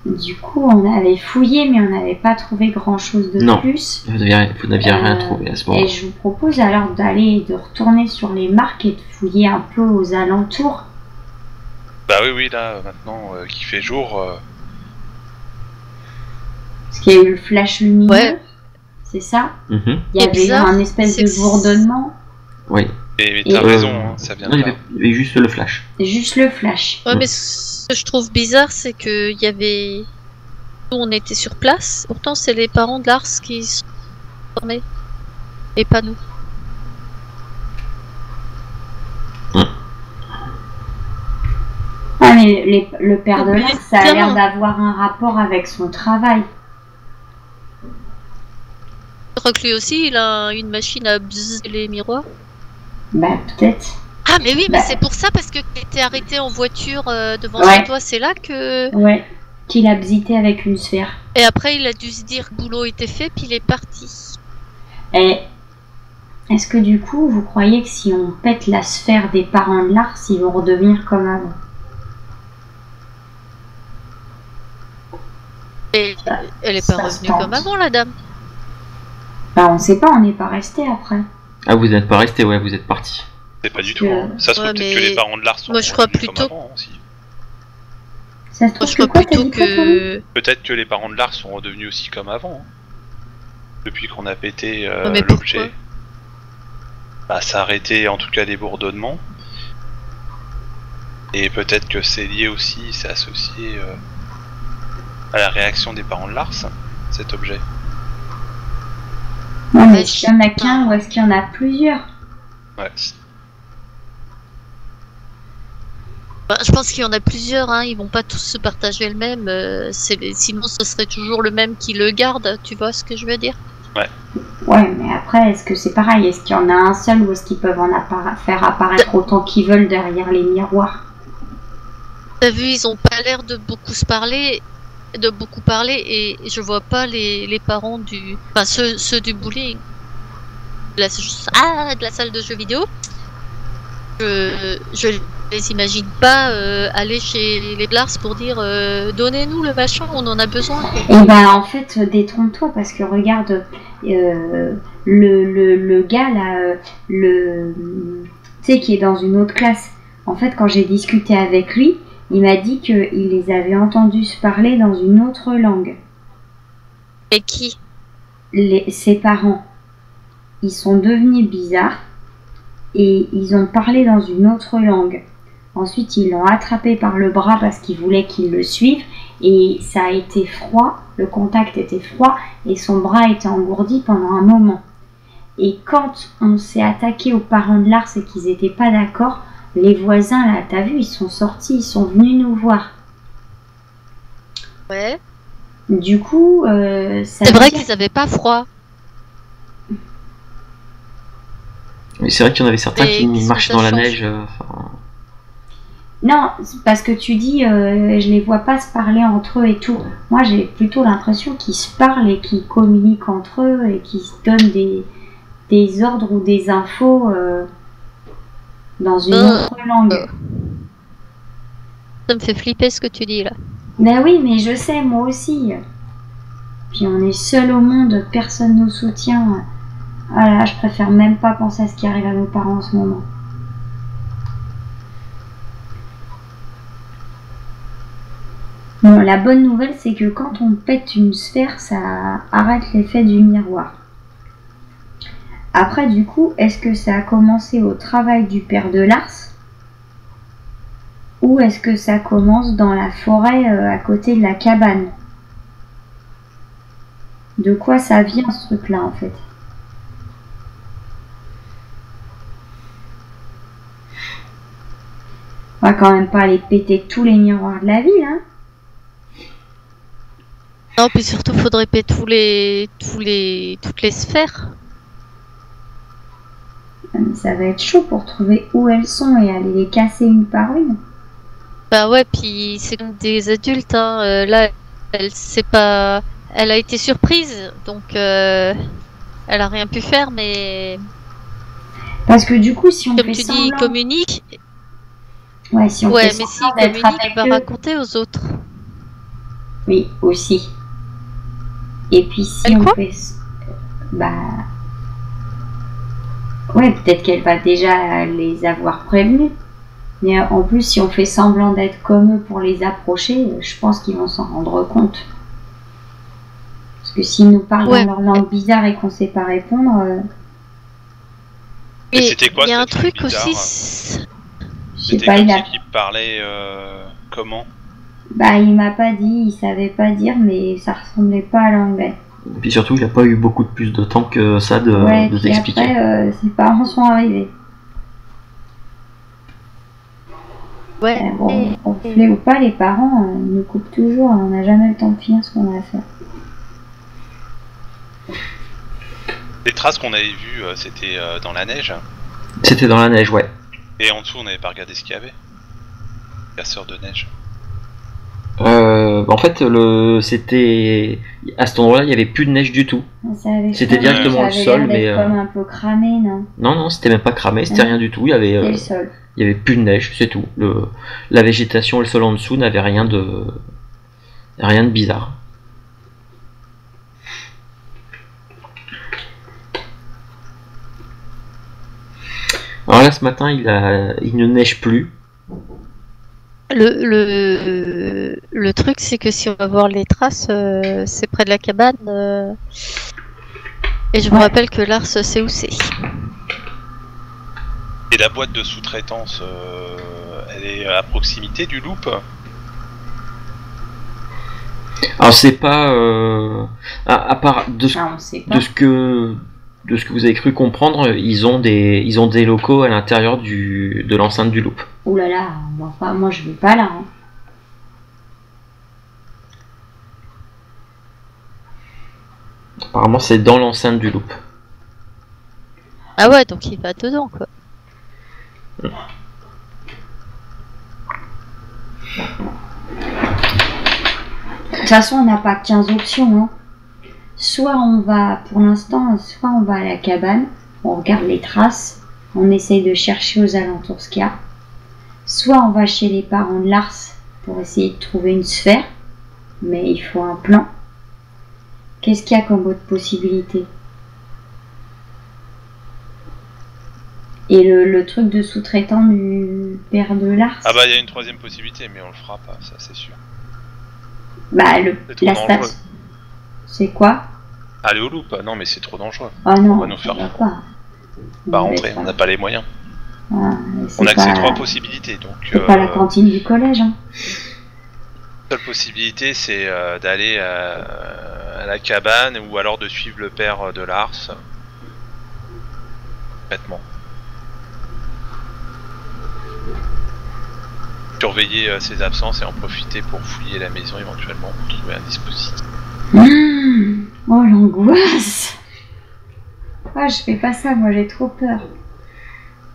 Du coup, on avait fouillé, mais on n'avait pas trouvé grand-chose de Non. plus. Vous n'aviez rien trouvé à ce moment. Et je vous propose alors de retourner sur les marques et de fouiller un peu aux alentours. Bah oui, là, maintenant qu'il fait jour... Parce qu'il y a eu le flash lumineux, Ouais. c'est ça. Mhm. Il y avait eu bizarre, un espèce c'est de que bourdonnement. Oui. Mais t'as Et- raison, hein, ça vient Non, de il y là. avait juste le flash. Juste le flash. Ouais, mais ce que je trouve bizarre, c'est que il y avait. Nous, on était sur place. Pourtant, c'est les parents de Lars qui sont formés. Et pas nous. Ah, mais le père de Mais Lars, ça a l'air clairement. d'avoir un rapport avec son travail. Je crois que lui aussi, il a une machine à bzzz les miroirs. Bah, peut-être. Ah, mais oui, mais Bah. c'est pour ça, parce que il était arrêté en voiture devant Ouais. chez toi. C'est là que. Ouais. Qu'il a bzité avec une sphère. Et après, il a dû se dire que le boulot était fait, puis il est parti. Et est-ce que du coup, vous croyez que si on pète la sphère des parents de Lars, ils vont redevenir comme avant? Et Ça- elle est pas ça se revenue tente. comme avant, la dame. Bah, on sait pas, on n'est pas resté après. Ah, vous n'êtes pas resté, ouais, vous êtes parti. C'est pas du Parce tout, que- hein. Ça se trouve Ouais, peut-être que mais les parents de Lars sont moi, je crois revenus comme plutôt- avant, aussi. Ça se Moi, trouve je que crois quoi, t'as plutôt dit quoi, Tommy que. Peut-être que les parents de Lars sont redevenus aussi comme avant. Hein. Depuis qu'on a pété Ouais, mais l'objet. pourquoi Bah, ça a arrêté en tout cas les bourdonnements. Et peut-être que c'est lié aussi, c'est associé à la réaction des parents de Lars, cet objet. Non, mais Ouais, est-ce qu'il y en a qu'un ou est-ce qu'il y en a plusieurs? Ouais. Bah, je pense qu'il y en a plusieurs, hein. Ils vont pas tous se partager le même. Sinon, ce serait toujours le même qui le garde. Tu vois ce que je veux dire? Ouais, mais après, est-ce que c'est pareil? Est-ce qu'il y en a un seul ou est-ce qu'ils peuvent faire apparaître autant qu'ils veulent derrière les miroirs? T'as vu, ils ont pas l'air de beaucoup parler, et je vois pas les parents enfin ceux du bowling, de la salle de jeux vidéo. Je les imagine pas aller chez les Blars pour dire donnez-nous le machin, on en a besoin. Et ben en fait, détrompe-toi parce que regarde, le gars là, tu sais, qui est dans une autre classe. En fait, quand j'ai discuté avec lui, il m'a dit qu'il les avait entendus se parler dans une autre langue. Et qui? Ses parents, ils sont devenus bizarres et ils ont parlé dans une autre langue. Ensuite, ils l'ont attrapé par le bras parce qu'ils voulaient qu'il le suive et ça a été froid, le contact était froid et son bras était engourdi pendant un moment. Et quand on s'est attaqué aux parents de Lars et qu'ils n'étaient pas d'accord, les voisins, là, t'as vu, ils sont sortis, ils sont venus nous voir. Ouais. Du coup, ça C'est veut vrai dire- qu'ils avaient pas froid. Mais c'est vrai qu'il y en avait certains Et qui qu'est-ce que marchaient ça dans la change? neige. Non, c'est parce que tu dis, je les vois pas se parler entre eux et tout. Moi, j'ai plutôt l'impression qu'ils se parlent et qu'ils communiquent entre eux et qu'ils se donnent des ordres ou des infos dans une autre langue. Ça me fait flipper ce que tu dis là. Ben oui, mais je sais, moi aussi. Puis on est seul au monde, personne nous soutient. Voilà, je préfère même pas penser à ce qui arrive à nos parents en ce moment. Bon, la bonne nouvelle, c'est que quand on pète une sphère, ça arrête l'effet du miroir. Après, du coup, est-ce que ça a commencé au travail du père de Lars? Ou est-ce que ça commence dans la forêt à côté de la cabane? De quoi ça vient ce truc-là en fait? On va quand même pas aller péter tous les miroirs de la ville, hein. Non, puis surtout, faudrait péter toutes les sphères. Mais ça va être chaud pour trouver où elles sont et aller les casser une par une. Bah ouais, puis c'est comme des adultes, hein. Là, elle a été surprise, donc elle a rien pu faire, mais Parce que du coup, si on comme fait tu dis, semblant... il communique. Ouais, si on Ouais, fait mais s'il semblant d'être communique, il avec va eux... raconter aux autres. Oui, aussi. Et puis si Elle on quoi fait... Bah... Ouais, peut-être qu'elle va déjà les avoir prévenus. Mais en plus, si on fait semblant d'être comme eux pour les approcher, je pense qu'ils vont s'en rendre compte. Parce que s'ils nous parlent Ouais. dans leur langue bizarre et qu'on sait pas répondre, Mais Et c'était quoi il y a un cette langue truc bizarre aussi. je sais C'était pas, comme il a... qui parlait comment? Bah, il m'a pas dit, il savait pas dire, mais ça ressemblait pas à l'anglais. Et puis surtout, il n'a pas eu beaucoup de plus de temps que ça Ouais, de puis t'expliquer. après, ses parents sont arrivés. Ouais. Bon, on fait ou pas, les parents ils nous coupent toujours, on n'a jamais le temps de finir ce qu'on a à faire. Les traces qu'on avait vues, c'était dans la neige. C'était dans la neige, ouais. Et en dessous, on n'avait pas regardé ce qu'il y avait. Casseur de neige. En fait, c'était à cet endroit-là, il y avait plus de neige du tout. Ça avait C'était changé, directement le ça avait sol, l'air mais d'être comme un peu cramé, non? non, c'était même pas cramé, c'était rien du tout. Il y avait, C'était le sol. il y avait plus de neige, c'est tout. La végétation et le sol en dessous n'avaient rien de bizarre. Alors là, ce matin, il ne neige plus. Le truc, c'est que si on va voir les traces, c'est près de la cabane. Et je me Ouais. rappelle que Lars sait où c'est. Et la boîte de sous-traitance, elle est à proximité du loop. Alors c'est pas à part de ce, Ah, on sait pas. de ce que vous avez cru comprendre, ils ont des locaux à l'intérieur de l'enceinte du loop. Ouh là là, enfin, moi je vais pas là. Hein. Apparemment, c'est dans l'enceinte du loop. Ah ouais, donc il va dedans, quoi. De toute façon, on n'a pas 15 options. Hein. Soit on va, pour l'instant, soit on va à la cabane, on regarde les traces, on essaye de chercher aux alentours ce qu'il y a. Soit on va chez les parents de Lars pour essayer de trouver une sphère, mais il faut un plan. Qu'est-ce qu'il y a comme autre possibilité? Et le truc de sous-traitant du père de Lars? Ah bah il y a une troisième possibilité, mais on le fera pas, ça c'est sûr. Bah, C'est trop la dangereux. station. C'est quoi? Aller au loop, non mais c'est trop dangereux. Ah non, On va nous ça faire va pas. pas On rentrer, va on n'a pas les moyens. Ah, c'est On a que ces pas- trois possibilités, donc C'est pas la cantine du collège, hein. la seule possibilité c'est d'aller à la cabane ou alors de suivre le père de Lars. Complètement. Surveiller ses absences et en profiter pour fouiller la maison éventuellement pour trouver un dispositif. Oh l'angoisse. Ah, je fais pas ça, moi j'ai trop peur.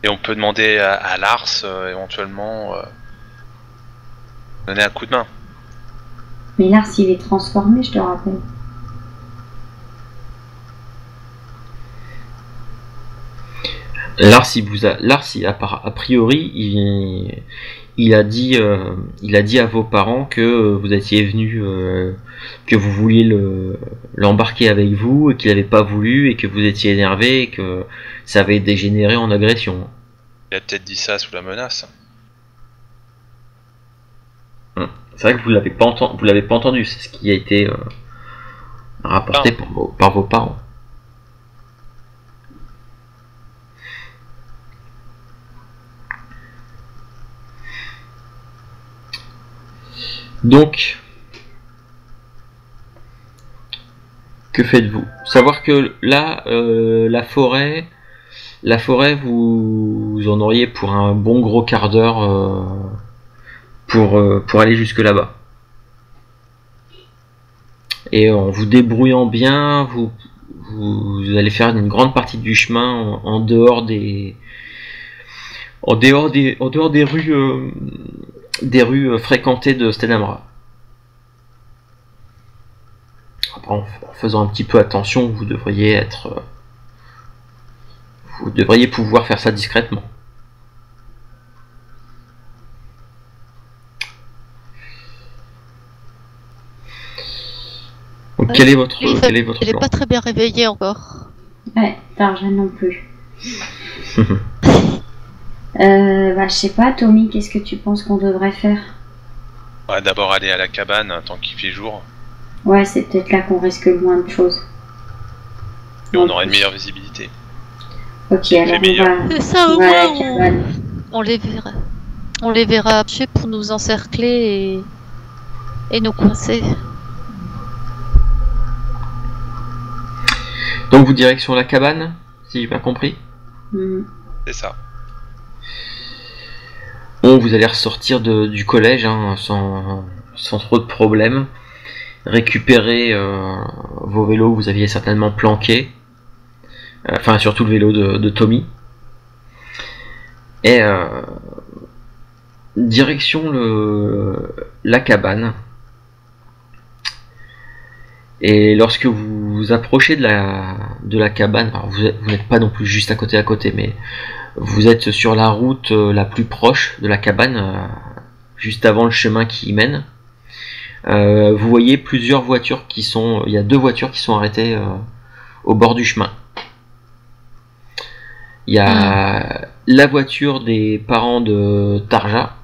Et on peut demander à Lars éventuellement donner un coup de main. Mais Lars, il est transformé, je te rappelle. Lars, a priori, il a dit à vos parents que vous étiez venus, que vous vouliez l'embarquer avec vous et qu'il n'avait pas voulu et que vous étiez énervé et que ça avait dégénéré en agression. Il a peut-être dit ça sous la menace. C'est vrai que vous l'avez pas entendu, c'est ce qui a été rapporté par vos parents. Donc, que faites-vous? Savoir que là, la forêt, La forêt, vous en auriez pour un bon gros quart d'heure pour aller jusque là-bas. Et en vous débrouillant bien, vous allez faire une grande partie du chemin en dehors des rues fréquentées de Stenamra. Après, en faisant un petit peu attention, vous devriez pouvoir faire ça discrètement. Donc, quel est votre Il est plan? pas très bien réveillé encore. Ouais, Tarja non plus. Je sais pas, Tommy, qu'est-ce que tu penses qu'on devrait faire? On va d'abord aller à la cabane tant qu'il fait jour. Ouais, c'est peut-être là qu'on risque le moins de choses. Et on aura une meilleure visibilité. Ok, alors C'est ça, au on va à la moins cabane. on les verra. On les verra après pour nous encercler et nous coincer. Donc vous direction la cabane, si j'ai bien compris. C'est ça. Bon, vous allez ressortir du collège sans trop de problèmes. Récupérer vos vélos que vous aviez certainement planqués. Enfin, surtout le vélo de Tommy. Et direction la cabane. Et lorsque vous vous approchez de la cabane, alors vous n'êtes pas non plus juste à côté, mais vous êtes sur la route la plus proche de la cabane, juste avant le chemin qui y mène. Vous voyez plusieurs voitures il y a 2 voitures qui sont arrêtées au bord du chemin. Il y a la voiture des parents de Tarja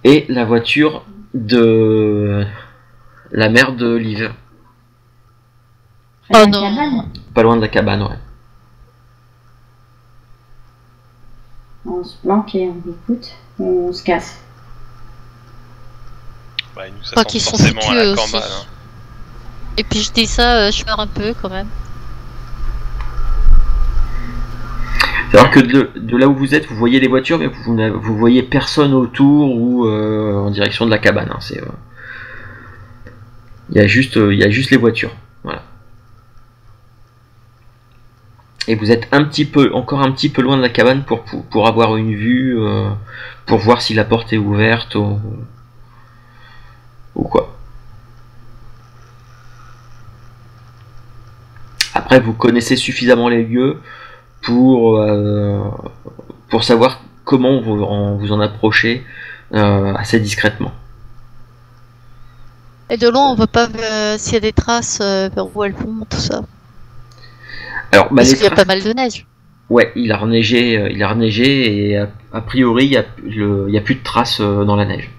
et la voiture de la mère de Liv. À la non. cabane. Pas loin de la cabane, ouais. On se planque et on écoute, on se casse. Bah, nous, ça Pas sent qu'ils sont forcément à foutus la aussi. cambane. Hein. Et puis je dis ça, je pars un peu quand même. C'est-à-dire que de là où vous êtes, vous voyez les voitures, mais vous voyez personne autour ou en direction de la cabane. Hein. Il y a juste les voitures. Voilà. Et vous êtes encore un petit peu loin de la cabane pour avoir une vue, pour voir si la porte est ouverte ou quoi. Après, vous connaissez suffisamment les lieux pour savoir comment vous en approcher assez discrètement. Et de loin, on voit pas s'il y a des traces vers où elles vont, tout ça. Alors, Parce qu'il y a pas mal de neige. Ouais, il a reneigé et a priori il y a plus de traces dans la neige.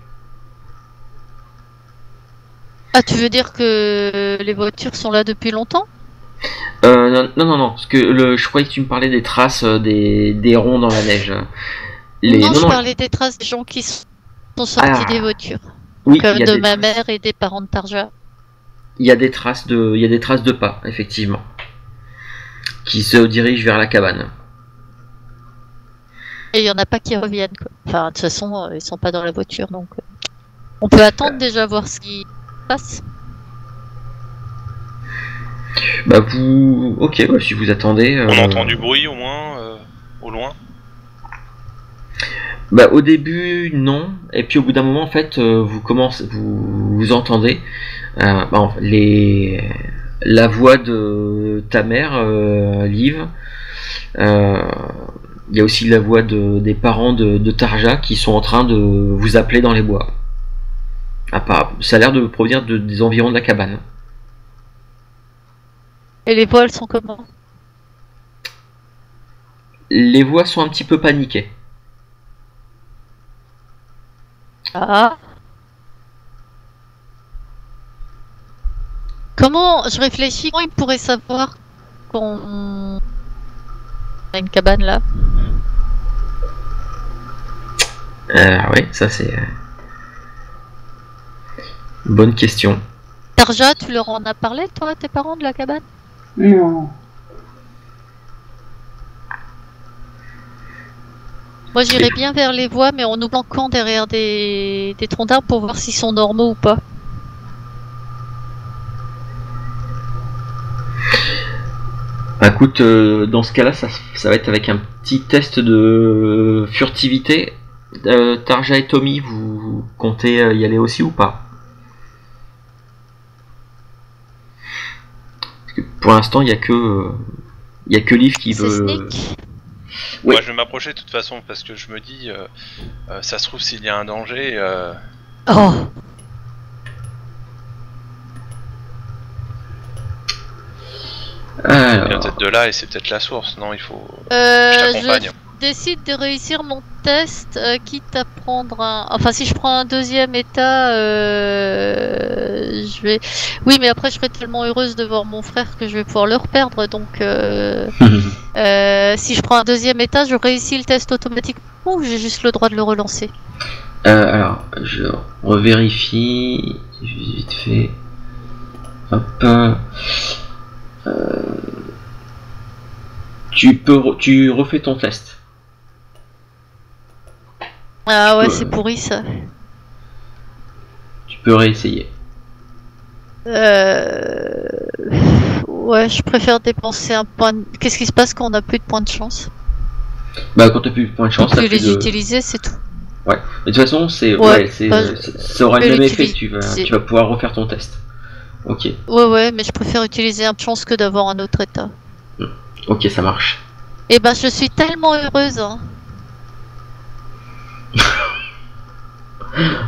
Ah, tu veux dire que les voitures sont là depuis longtemps? Non, parce que je croyais que tu me parlais des traces des ronds dans la neige. Non, je parlais des traces des gens qui sont sortis des voitures. Oui, Comme il y a de des ma traces. mère et des parents de Tarja. Il y a des traces de pas, effectivement, qui se dirigent vers la cabane. Et il y en a pas qui reviennent, quoi. Enfin, de toute façon, ils sont pas dans la voiture, donc... On peut attendre déjà voir ce qui se passe. Bah vous... Ok, bah, si vous attendez... On entend du bruit au moins, au loin. Bah au début non, et puis au bout d'un moment en fait vous entendez la voix de ta mère Liv. Il y a aussi la voix des parents de Tarja qui sont en train de vous appeler dans les bois. Ça a l'air de provenir des environs de la cabane. Et les voiles sont comment? Les voix sont un petit peu paniquées. Ah. Comment, je réfléchis, comment ils pourraient savoir qu'on a une cabane là? Oui, ça c'est une bonne question. Tarja, tu leur en as parlé, toi, à tes parents de la cabane? Non. Moi, j'irais bien vers les voies, mais en nous planquant derrière des troncs d'arbres pour voir s'ils sont normaux ou pas. Bah, écoute, dans ce cas-là, ça va être avec un petit test de furtivité. Tarja et Tommy, vous comptez y aller aussi ou pas? Parce que pour l'instant, il y a que Liv qui C'est veut. sneak. Ouais. Moi, je vais m'approcher de toute façon parce que je me dis, ça se trouve s'il y a un danger. Oh. Il vient Alors, peut-être de là et c'est peut-être la source. Non, il faut. Je Je t'accompagne. décide de réussir mon test, quitte à prendre un... Enfin, si je prends un deuxième état, je vais... Oui, mais après, je serai tellement heureuse de voir mon frère que je vais pouvoir le reperdre, donc... si je prends un deuxième état, je réussis le test automatiquement ou j'ai juste le droit de le relancer? alors, je revérifie vite fait. Hop. Tu refais ton test. Ah ouais, peux, c'est pourri ça. Tu peux réessayer. Ouais, je préfère dépenser un point. Qu'est-ce qui se passe quand on n'a plus de points de chance? Bah, quand t'as plus de points de chance, Faut t'as plus plus les de. utiliser, c'est tout. Ouais. Mais de toute façon, c'est. Ouais, Ouais, c'est. bah, Ça aura je le vais même effet. l'utiliser. Tu vas pouvoir refaire ton test. Ok. Ouais, mais je préfère utiliser un de chance que d'avoir un autre état. Ok, ça marche. Et ben, je suis tellement heureuse, hein.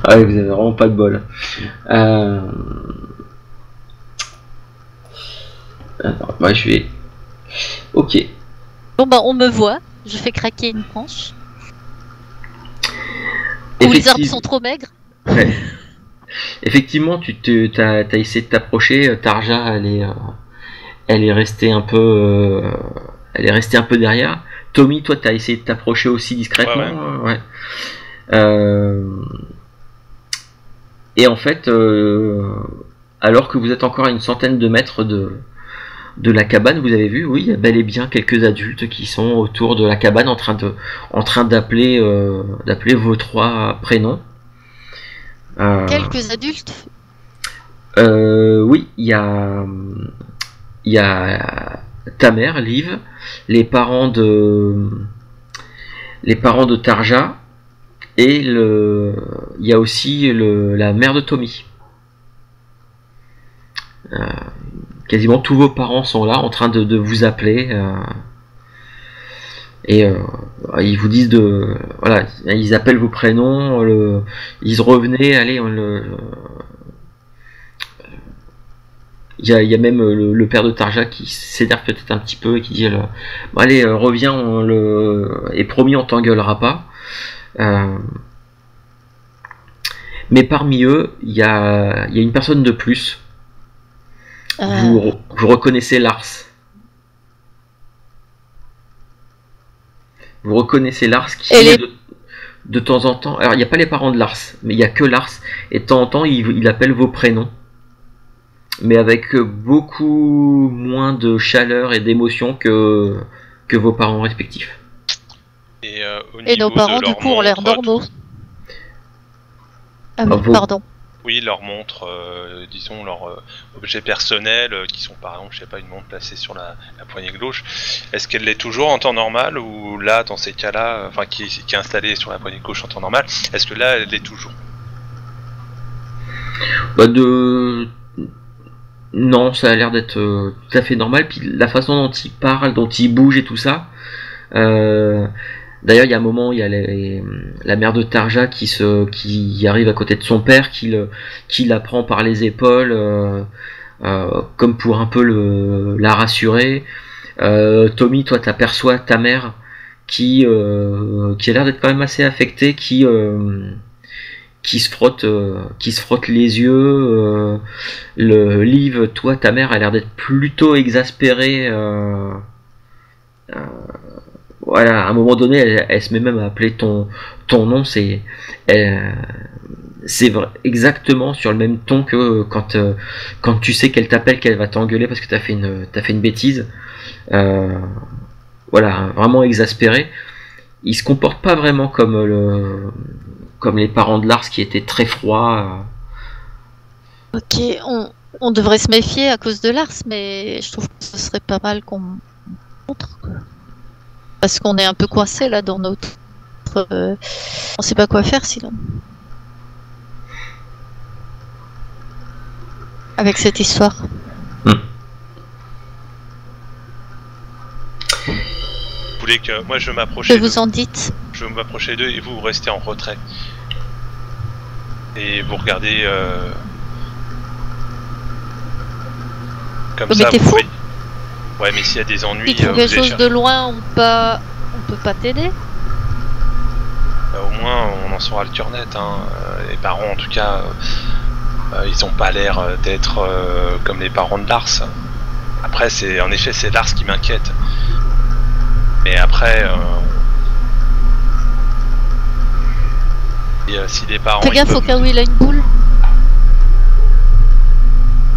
Ah ouais, vous avez vraiment pas de bol. Attends, bah je vais. Ok. Bon bah, on me voit. Je fais craquer une branche. Ou les arbres sont trop maigres. Ouais. Effectivement, t'as essayé de t'approcher. Tarja, elle est restée un peu, derrière. Tommy, toi, t'as essayé de t'approcher aussi discrètement. Ouais. Et en fait, alors que vous êtes encore à une centaine de mètres de la cabane, vous avez vu, oui, il y a bel et bien quelques adultes qui sont autour de la cabane en train d'appeler vos trois prénoms. Quelques adultes. Oui, il y a ta mère, Liv, les parents de Tarja, et il y a aussi la mère de Tommy. Quasiment tous vos parents sont là en train de vous appeler et ils vous disent voilà, ils appellent vos prénoms, ils revenaient, allez, il y a même le père de Tarja qui s'énerve peut-être un petit peu et qui dit bon, allez, reviens, et promis, on t'engueulera pas. Mais parmi eux, il y a une personne de plus. Vous reconnaissez Lars. Vous reconnaissez Lars qui est de temps en temps. Alors il n'y a pas les parents de Lars, mais il n'y a que Lars. Et de temps en temps, il appelle vos prénoms, mais avec beaucoup moins de chaleur et d'émotion que vos parents respectifs. Et nos parents, du coup, ont l'air normaux. Ah oui, pardon. Oui, leur montre, disons, leur objet personnel, qui sont par exemple, je sais pas, une montre placée sur la poignée gauche. Est-ce qu'elle l'est toujours en temps normal, ou là, dans ces cas-là, enfin, qui est installée sur la poignée gauche en temps normal, est-ce que là, elle l'est toujours? Bah non, ça a l'air d'être tout à fait normal. Puis la façon dont il parle, dont il bouge et tout ça. D'ailleurs, il y a un moment, il y a la mère de Tarja qui arrive à côté de son père, qui la prend par les épaules, comme pour un peu la rassurer. Tommy, toi, t'aperçois ta mère qui a l'air d'être quand même assez affectée, qui se frotte les yeux. Liv, toi, ta mère a l'air d'être plutôt exaspérée. Voilà, à un moment donné, elle se met même à appeler ton nom. C'est exactement sur le même ton que quand tu sais qu'elle t'appelle, qu'elle va t'engueuler parce que t'as fait une bêtise. Voilà, vraiment exaspérée. il se comporte pas vraiment comme les parents de Lars qui étaient très froids. Ok, on devrait se méfier à cause de Lars, mais je trouve que ce serait pas mal qu'on montre. Parce qu'on est un peu coincé là dans notre... on sait pas quoi faire sinon. Avec cette histoire. Vous voulez que moi je m'approche Que vous en dites? Je vais m'approcher d'eux et vous restez en retrait. Et vous regardez comme Mais ça. t'es Vous fou. voyez. Ouais, mais s'il y a des ennuis, Si tu trouves vous quelque allez chose de loin, on peut pas t'aider. au moins on en saura le cœur net. Hein. Les parents en tout cas, ils ont pas l'air d'être comme les parents de Lars. Après en effet c'est Lars qui m'inquiète. Mais après, si les parents... Fais gaffe au cas où il a une boule.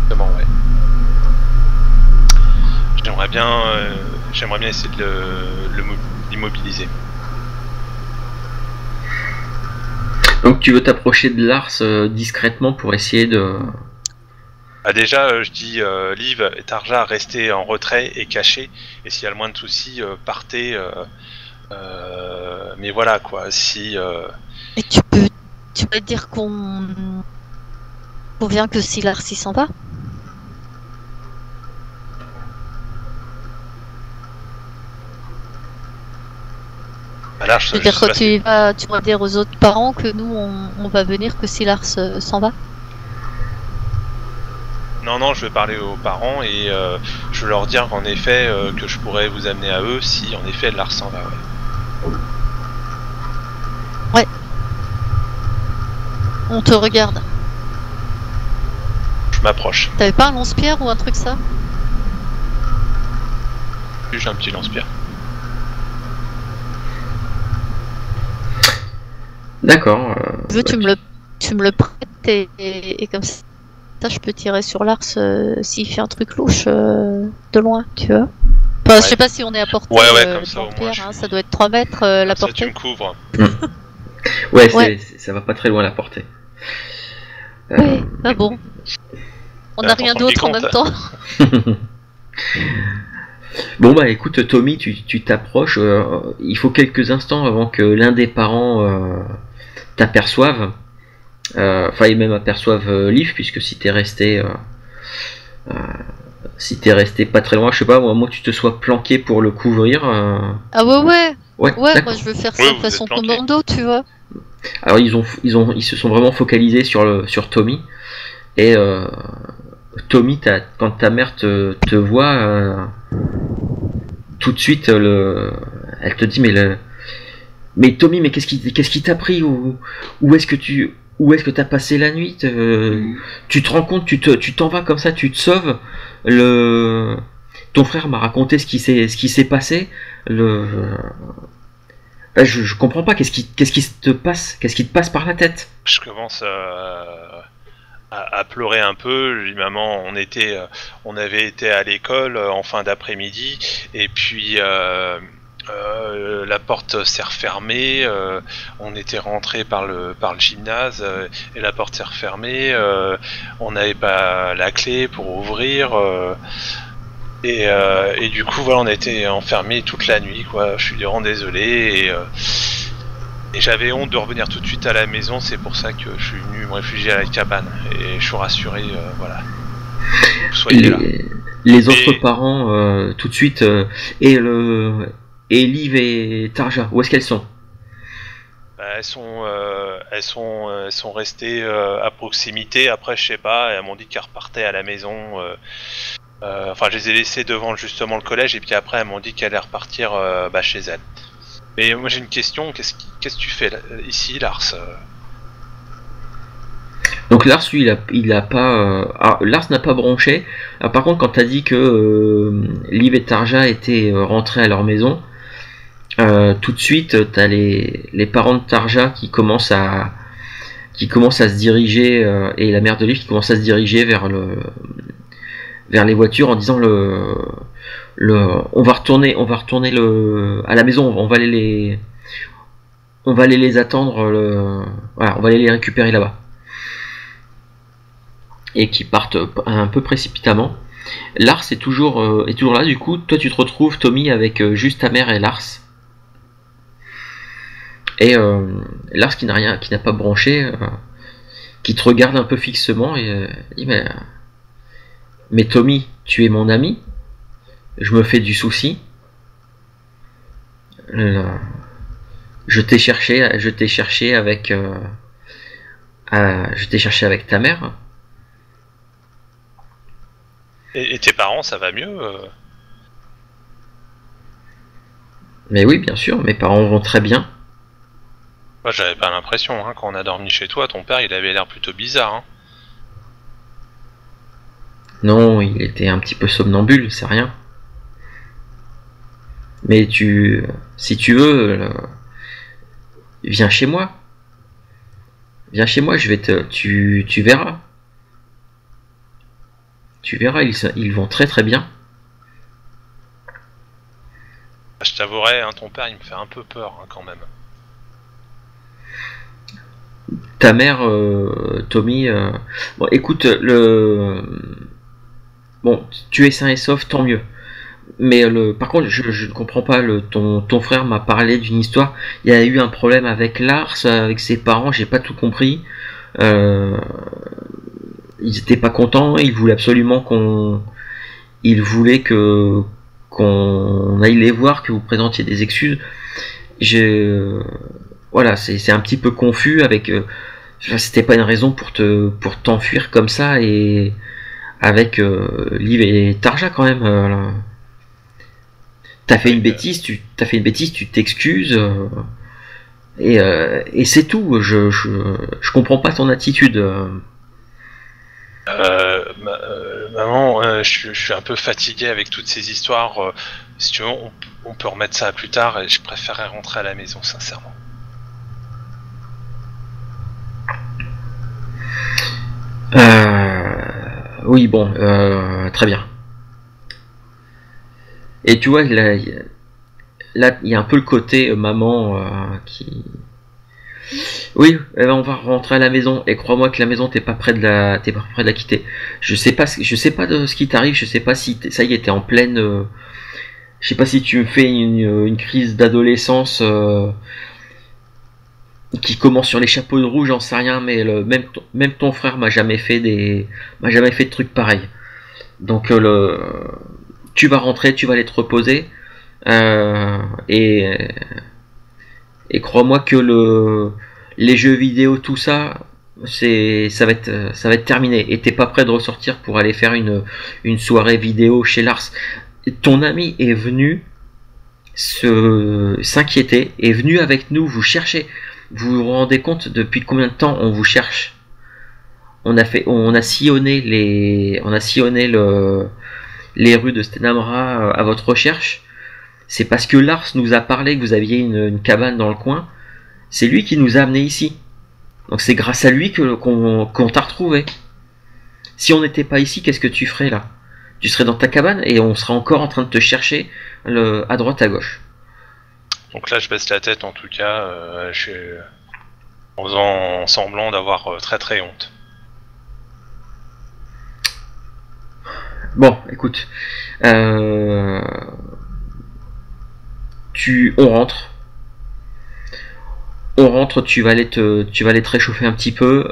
Exactement, ouais. J'aimerais bien essayer de l'immobiliser. Donc tu veux t'approcher de Lars discrètement pour essayer de... Ah, déjà, je dis Liv et Tarja, restez en retrait et cachés. Et s'il y a le moins de soucis, partez. Mais voilà quoi, si... Et tu peux dire qu'on vient que si Lars il s'en va. Là, Je veux dire, quand tu vas dire aux autres parents que nous on va venir que si Lars s'en va. Non, je vais parler aux parents et je vais leur dire qu'en effet que je pourrais vous amener à eux si en effet Lars s'en va. Ouais. On te regarde. Je m'approche. T'avais pas un lance-pierre ou un truc ça? J'ai un petit lance-pierre. D'accord. Tu veux, tu me le prêtes et comme ça je peux tirer sur Lars s'il fait un truc louche de loin, tu vois. Enfin, Ouais. je sais pas si on est à portée comme ça, au moins, hein, ça doit être 3 mètres la ça, tu portée. me couvres. Ouais, Ouais. ça va pas très loin la portée. Ouais, ah bon. On n'a Attends, rien t'en d'autre en compte. même temps. Bon bah écoute Tommy, tu t'approches, il faut quelques instants avant que l'un des parents t'aperçoive, enfin et même aperçoive Liv, puisque si t'es resté pas très loin, je sais pas, moi tu te sois planqué pour le couvrir. Ah ouais, Ouais, moi d'accord. je veux faire Oui, ça de vous façon êtes planqué. commando, tu vois. Alors ils se sont vraiment focalisés sur Tommy, et Tommy, quand ta mère te voit, tout de suite elle te dit mais Tommy, mais qu'est-ce qui t'a pris, où est-ce que t'as passé la nuit, tu te rends compte, tu t'en vas comme ça, tu te sauves, ton frère m'a raconté ce qui s'est passé, je comprends pas, qu'est-ce qui te passe par la tête. Je commence à pleurer un peu. Je dis maman, on avait été à l'école en fin d'après-midi et puis la porte s'est refermée. On était rentré par le gymnase et la porte s'est refermée. On n'avait pas la clé pour ouvrir. Et du coup, voilà, on a été enfermés toute la nuit, quoi. Je suis vraiment désolé. Et j'avais honte de revenir tout de suite à la maison, c'est pour ça que je suis venu me réfugier à la cabane. Et je suis rassuré, voilà. Vous soyez là. Les autres parents, tout de suite, et Liv et Tarja, où est-ce qu'elles sont? Bah, elles sont restées à proximité. Après, je sais pas, elles m'ont dit qu'elles repartaient à la maison. Enfin, je les ai laissées devant justement le collège, et puis après, elles m'ont dit qu'elles allaient repartir chez elles. Mais moi j'ai une question, qu'est-ce que tu fais ici, Lars? Donc Lars, lui, il a pas. Lars n'a pas bronché. Alors, par contre, quand t'as dit que Liv et Tarja étaient rentrés à leur maison, tout de suite, t'as les parents de Tarja qui commencent à se diriger, et la mère de Liv qui commence à se diriger vers les voitures en disant on va retourner à la maison, on va aller on va aller les attendre, voilà, on va aller les récupérer là-bas. Et qui partent un peu précipitamment. Lars est toujours là, du coup, toi tu te retrouves, Tommy, avec juste ta mère et Lars. Et Lars qui n'a pas branché, qui te regarde un peu fixement et dit mais Tommy, tu es mon ami, je me fais du souci. Je t'ai cherché avec ta mère. Et tes parents, ça va mieux Mais oui, bien sûr, mes parents vont très bien. Moi, j'avais pas l'impression, hein, quand on a dormi chez toi, ton père, il avait l'air plutôt bizarre. Hein. Non, il était un petit peu somnambule, c'est rien. Mais si tu veux, viens chez moi. Viens chez moi, tu verras. Tu verras, ils vont très très bien. Je t'avouerai, hein, ton père, il me fait un peu peur, hein, quand même. Ta mère, Tommy, bon, écoute, bon, tu es sain et sauf, tant mieux. Mais par contre, je ne comprends pas. Ton frère m'a parlé d'une histoire. Il y a eu un problème avec Lars, avec ses parents. J'ai pas tout compris. Ils étaient pas contents. Ils voulaient absolument qu'on aille les voir, que vous présentiez des excuses. Voilà, c'est un petit peu confus avec. C'était pas une raison pour t'enfuir comme ça et avec Liv et Tarja quand même. T'as fait une bêtise, tu t'excuses et c'est tout. Je comprends pas ton attitude. Maman, je suis un peu fatigué avec toutes ces histoires. Si tu veux, on peut remettre ça plus tard et je préférerais rentrer à la maison, sincèrement. Oui, bon, très bien. Et tu vois, là, il y a un peu le côté maman qui. Oui, on va rentrer à la maison. Et crois-moi que la maison, t'es pas près de la quitter. Je sais pas de ce qui t'arrive. Je sais pas si ça y est, t'es en pleine. Je sais pas si tu me fais une crise d'adolescence qui commence sur les chapeaux de roue, j'en sais rien. Mais même ton frère m'a jamais fait de trucs pareils. Donc tu vas rentrer, tu vas aller te reposer. Et crois-moi que les jeux vidéo, tout ça, ça va être terminé. Et t'es pas prêt de ressortir pour aller faire une soirée vidéo chez Lars. Ton ami est venu s'inquiéter, est venu avec nous vous chercher. Vous vous rendez compte depuis combien de temps on vous cherche? On a sillonné les rues de Stenamra à votre recherche. C'est parce que Lars nous a parlé que vous aviez une cabane dans le coin. C'est lui qui nous a amenés ici. Donc c'est grâce à lui qu'on t'a retrouvé. Si on n'était pas ici, qu'est-ce que tu ferais là? Tu serais dans ta cabane et on serait encore en train de te chercher à droite, à gauche. Donc là, je baisse la tête en tout cas, en faisant semblant d'avoir très très honte. Bon, écoute, on rentre. Tu vas aller te réchauffer un petit peu.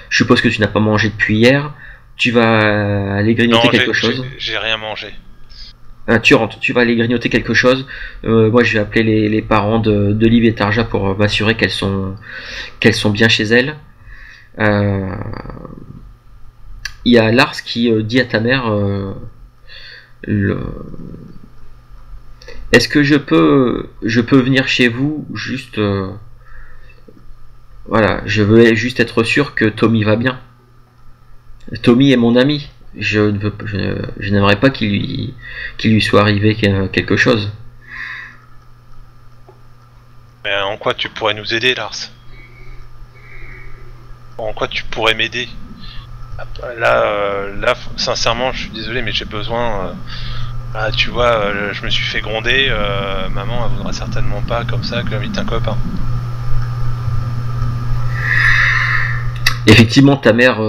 Je suppose que tu n'as pas mangé depuis hier. Tu vas aller grignoter quelque chose. J'ai rien mangé. Tu rentres, tu vas aller grignoter quelque chose. Moi, je vais appeler les parents de Liv et Tarja pour m'assurer qu'elles sont bien chez elles. Il y a Lars qui dit à ta mère est-ce que je peux venir chez vous juste voilà, je veux juste être sûr que Tommy va bien. Tommy est mon ami. Je n'aimerais pas qu'il lui soit arrivé quelque chose. Mais en quoi tu pourrais nous aider, Lars? En quoi tu pourrais m'aider? Là, sincèrement, je suis désolé, mais j'ai besoin Ah, tu vois, je me suis fait gronder, maman elle voudra certainement pas comme ça que invite un copain. Effectivement, ta mère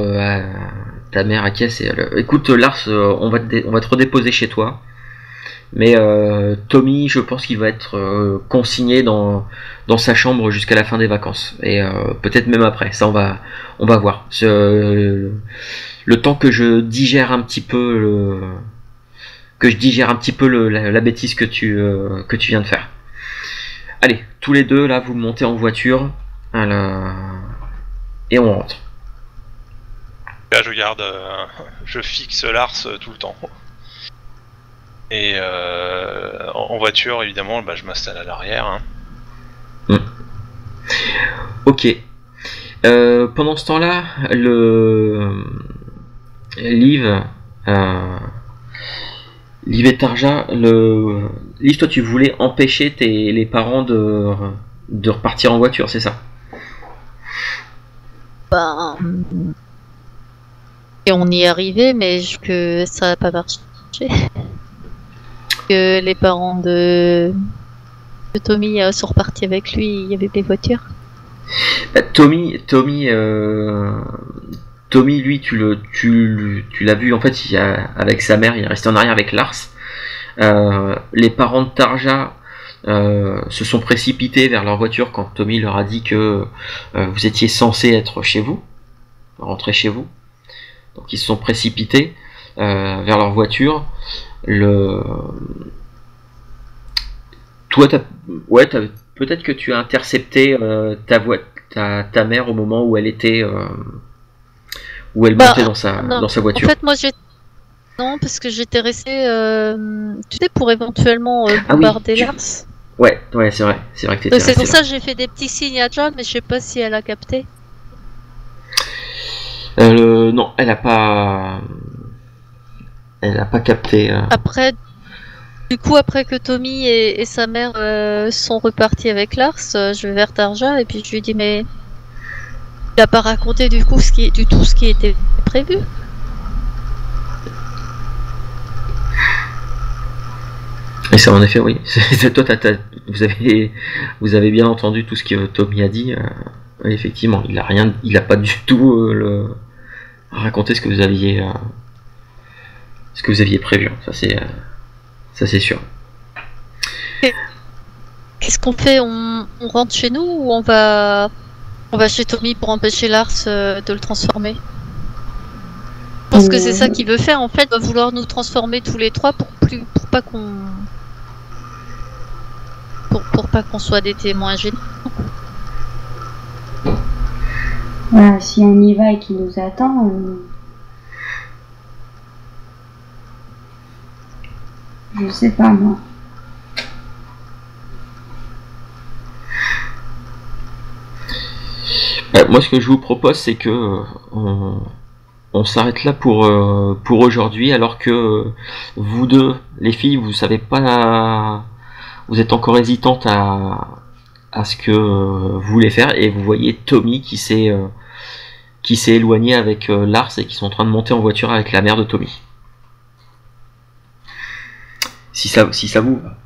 acquiesce et écoute Lars, on va te redéposer chez toi. Mais Tommy, je pense qu'il va être consigné dans sa chambre jusqu'à la fin des vacances. Et peut-être même après. Ça, on va voir. Le temps que je digère un petit peu la bêtise que tu viens de faire. Allez, tous les deux, là, vous montez en voiture. Et on rentre. Là, je fixe Lars tout le temps. Et en voiture, évidemment, bah, je m'installe à l'arrière. Hein. Ok. Pendant ce temps-là, Liv et Tarja, Liv, toi, tu voulais empêcher les parents de repartir en voiture, c'est ça? Ben... Et on y est arrivé, mais que ça n'a pas marché. Que les parents de Tommy sont repartis avec lui, il y avait des voitures. Tommy, lui, tu l'as vu, en fait, avec sa mère, il est resté en arrière avec Lars. Les parents de Tarja se sont précipités vers leur voiture quand Tommy leur a dit que vous étiez censé être chez vous, rentrer chez vous. Donc ils se sont précipités vers leur voiture. Toi, peut-être que tu as intercepté ta mère au moment où elle était où elle montait dans sa voiture. En fait, moi non, parce que j'étais restée tu sais, pour éventuellement bombarder Lars. Ouais, c'est vrai que t'étais. Donc c'est pour ça que j'ai fait des petits signes à John, mais je sais pas si elle a capté. Non, elle a pas capté. Après que Tommy et sa mère sont repartis avec Lars, je vais vers Tarja et puis je lui dis mais il a pas raconté du tout ce qui était prévu. Et ça, en effet, oui. Toi, vous avez bien entendu tout ce que Tommy a dit. Effectivement, il a pas du tout raconté ce que vous aviez prévu. Ça c'est sûr. Qu'est-ce qu'on fait? On rentre chez nous ou on va chez Tommy pour empêcher Lars de le transformer? Je pense que c'est ça qu'il veut faire en fait, il va vouloir nous transformer tous les trois pour pas qu'on soit des témoins gênants. Voilà, si on y va et qu'il nous attend, je sais pas moi. Moi, ce que je vous propose, c'est que on s'arrête là pour aujourd'hui, alors que vous deux, les filles, vous savez pas, vous êtes encore hésitantes à ce que vous voulez faire, et vous voyez Tommy qui s'est éloigné avec Lars et qui sont en train de monter en voiture avec la mère de Tommy. Si ça vous va.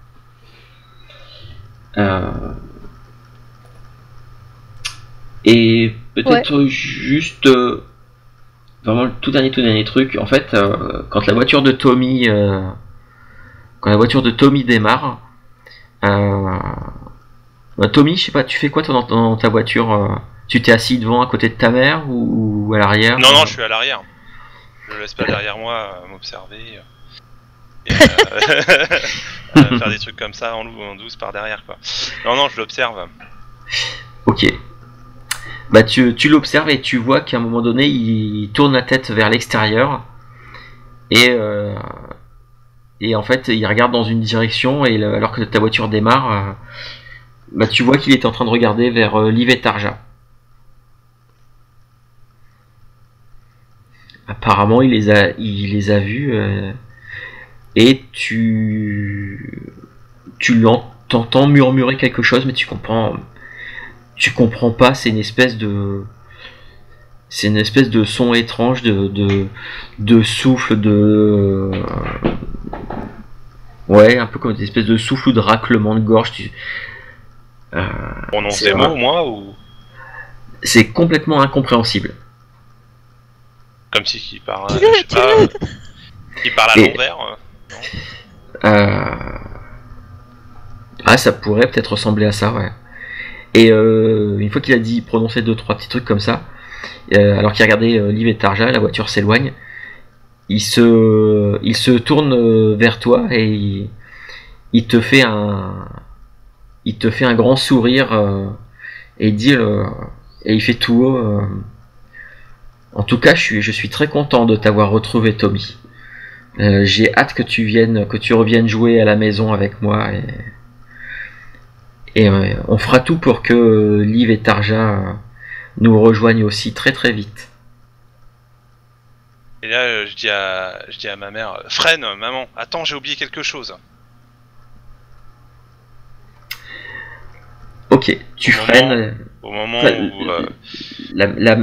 Et peut-être juste vraiment le tout dernier truc. En fait, quand la voiture de Tommy démarre, Tommy, je sais pas, tu fais quoi toi dans ta voiture? Tu t'es assis devant à côté de ta mère ou à l'arrière? Non, je suis à l'arrière. Je laisse pas derrière moi m'observer et faire des trucs comme ça en douce par derrière quoi. Non, je l'observe. Ok. Bah tu l'observes et tu vois qu'à un moment donné il tourne la tête vers l'extérieur et en fait il regarde dans une direction et alors que ta voiture démarre, bah tu vois qu'il est en train de regarder vers Liv et Tarja. Apparemment il les a vus et tu l'entends murmurer quelque chose, mais tu comprends pas. C'est une espèce de son étrange de souffle, Ouais, un peu comme des espèces de souffle ou de raclement de gorge. On des mots, moi, ou c'est complètement incompréhensible. comme si il parle, je sais pas, il parle à l'envers. Ah, ça pourrait peut-être ressembler à ça, ouais. Et une fois qu'il a dit, prononcé 2-3 petits trucs comme ça, alors qu'il regardait Liv et Tarja, la voiture s'éloigne. Il se tourne vers toi et il te fait un grand sourire et il dit et il fait tout haut. En tout cas, je suis très content de t'avoir retrouvé, Tommy. J'ai hâte que tu reviennes jouer à la maison avec moi et on fera tout pour que Liv et Tarja nous rejoignent aussi très très vite. Et là, je dis à ma mère, freine, maman, attends, j'ai oublié quelque chose. Ok, tu freines. Au moment où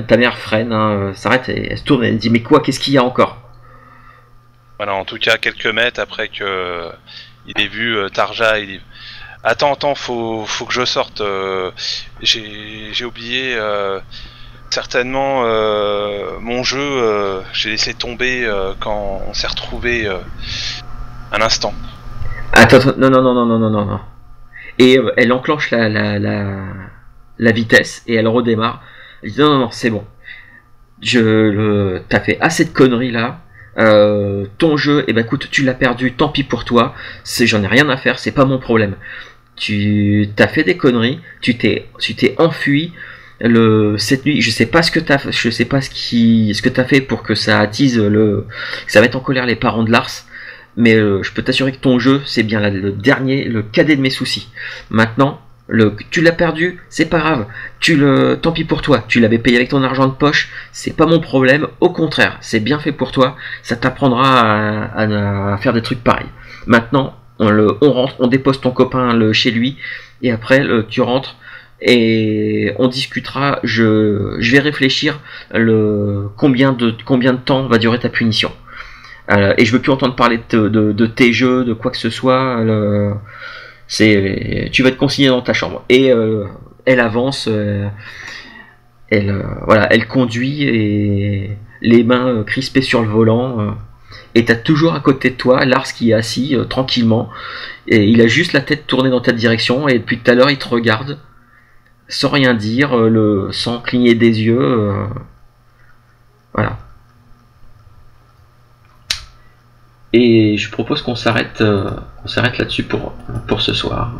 ta mère freine, s'arrête, elle se tourne et elle dit mais quoi, qu'est-ce qu'il y a encore? Voilà, en tout cas, quelques mètres après que il ait vu Tarja, il dit attends, faut que je sorte. J'ai oublié. Certainement mon jeu, j'ai laissé tomber quand on s'est retrouvé un instant. Attends, non. Et elle enclenche la vitesse et elle redémarre. Elle dit non, c'est bon. T'as fait assez de conneries là. Ton jeu, écoute, tu l'as perdu, tant pis pour toi. J'en ai rien à faire, c'est pas mon problème. Tu t'as fait des conneries, tu t'es enfui. Cette nuit, je sais pas ce que t'as fait pour que ça attise que ça mette en colère les parents de Lars, mais je peux t'assurer que ton jeu, c'est bien le cadet de mes soucis. Maintenant, tu l'as perdu, c'est pas grave. Tant pis pour toi. Tu l'avais payé avec ton argent de poche, c'est pas mon problème. Au contraire, c'est bien fait pour toi. Ça t'apprendra à faire des trucs pareils. Maintenant, on rentre, on dépose ton copain chez lui, et après tu rentres. Et on discutera, je vais réfléchir combien de temps va durer ta punition. Et je veux plus entendre parler de tes jeux, de quoi que ce soit. Tu vas être consigné dans ta chambre. Et elle avance, elle conduit et les mains crispées sur le volant. Et t'as toujours à côté de toi Lars qui est assis tranquillement. Et il a juste la tête tournée dans ta direction et depuis tout à l'heure il te regarde. Sans rien dire, sans cligner des yeux, voilà. Et je propose qu'on s'arrête là-dessus pour ce soir.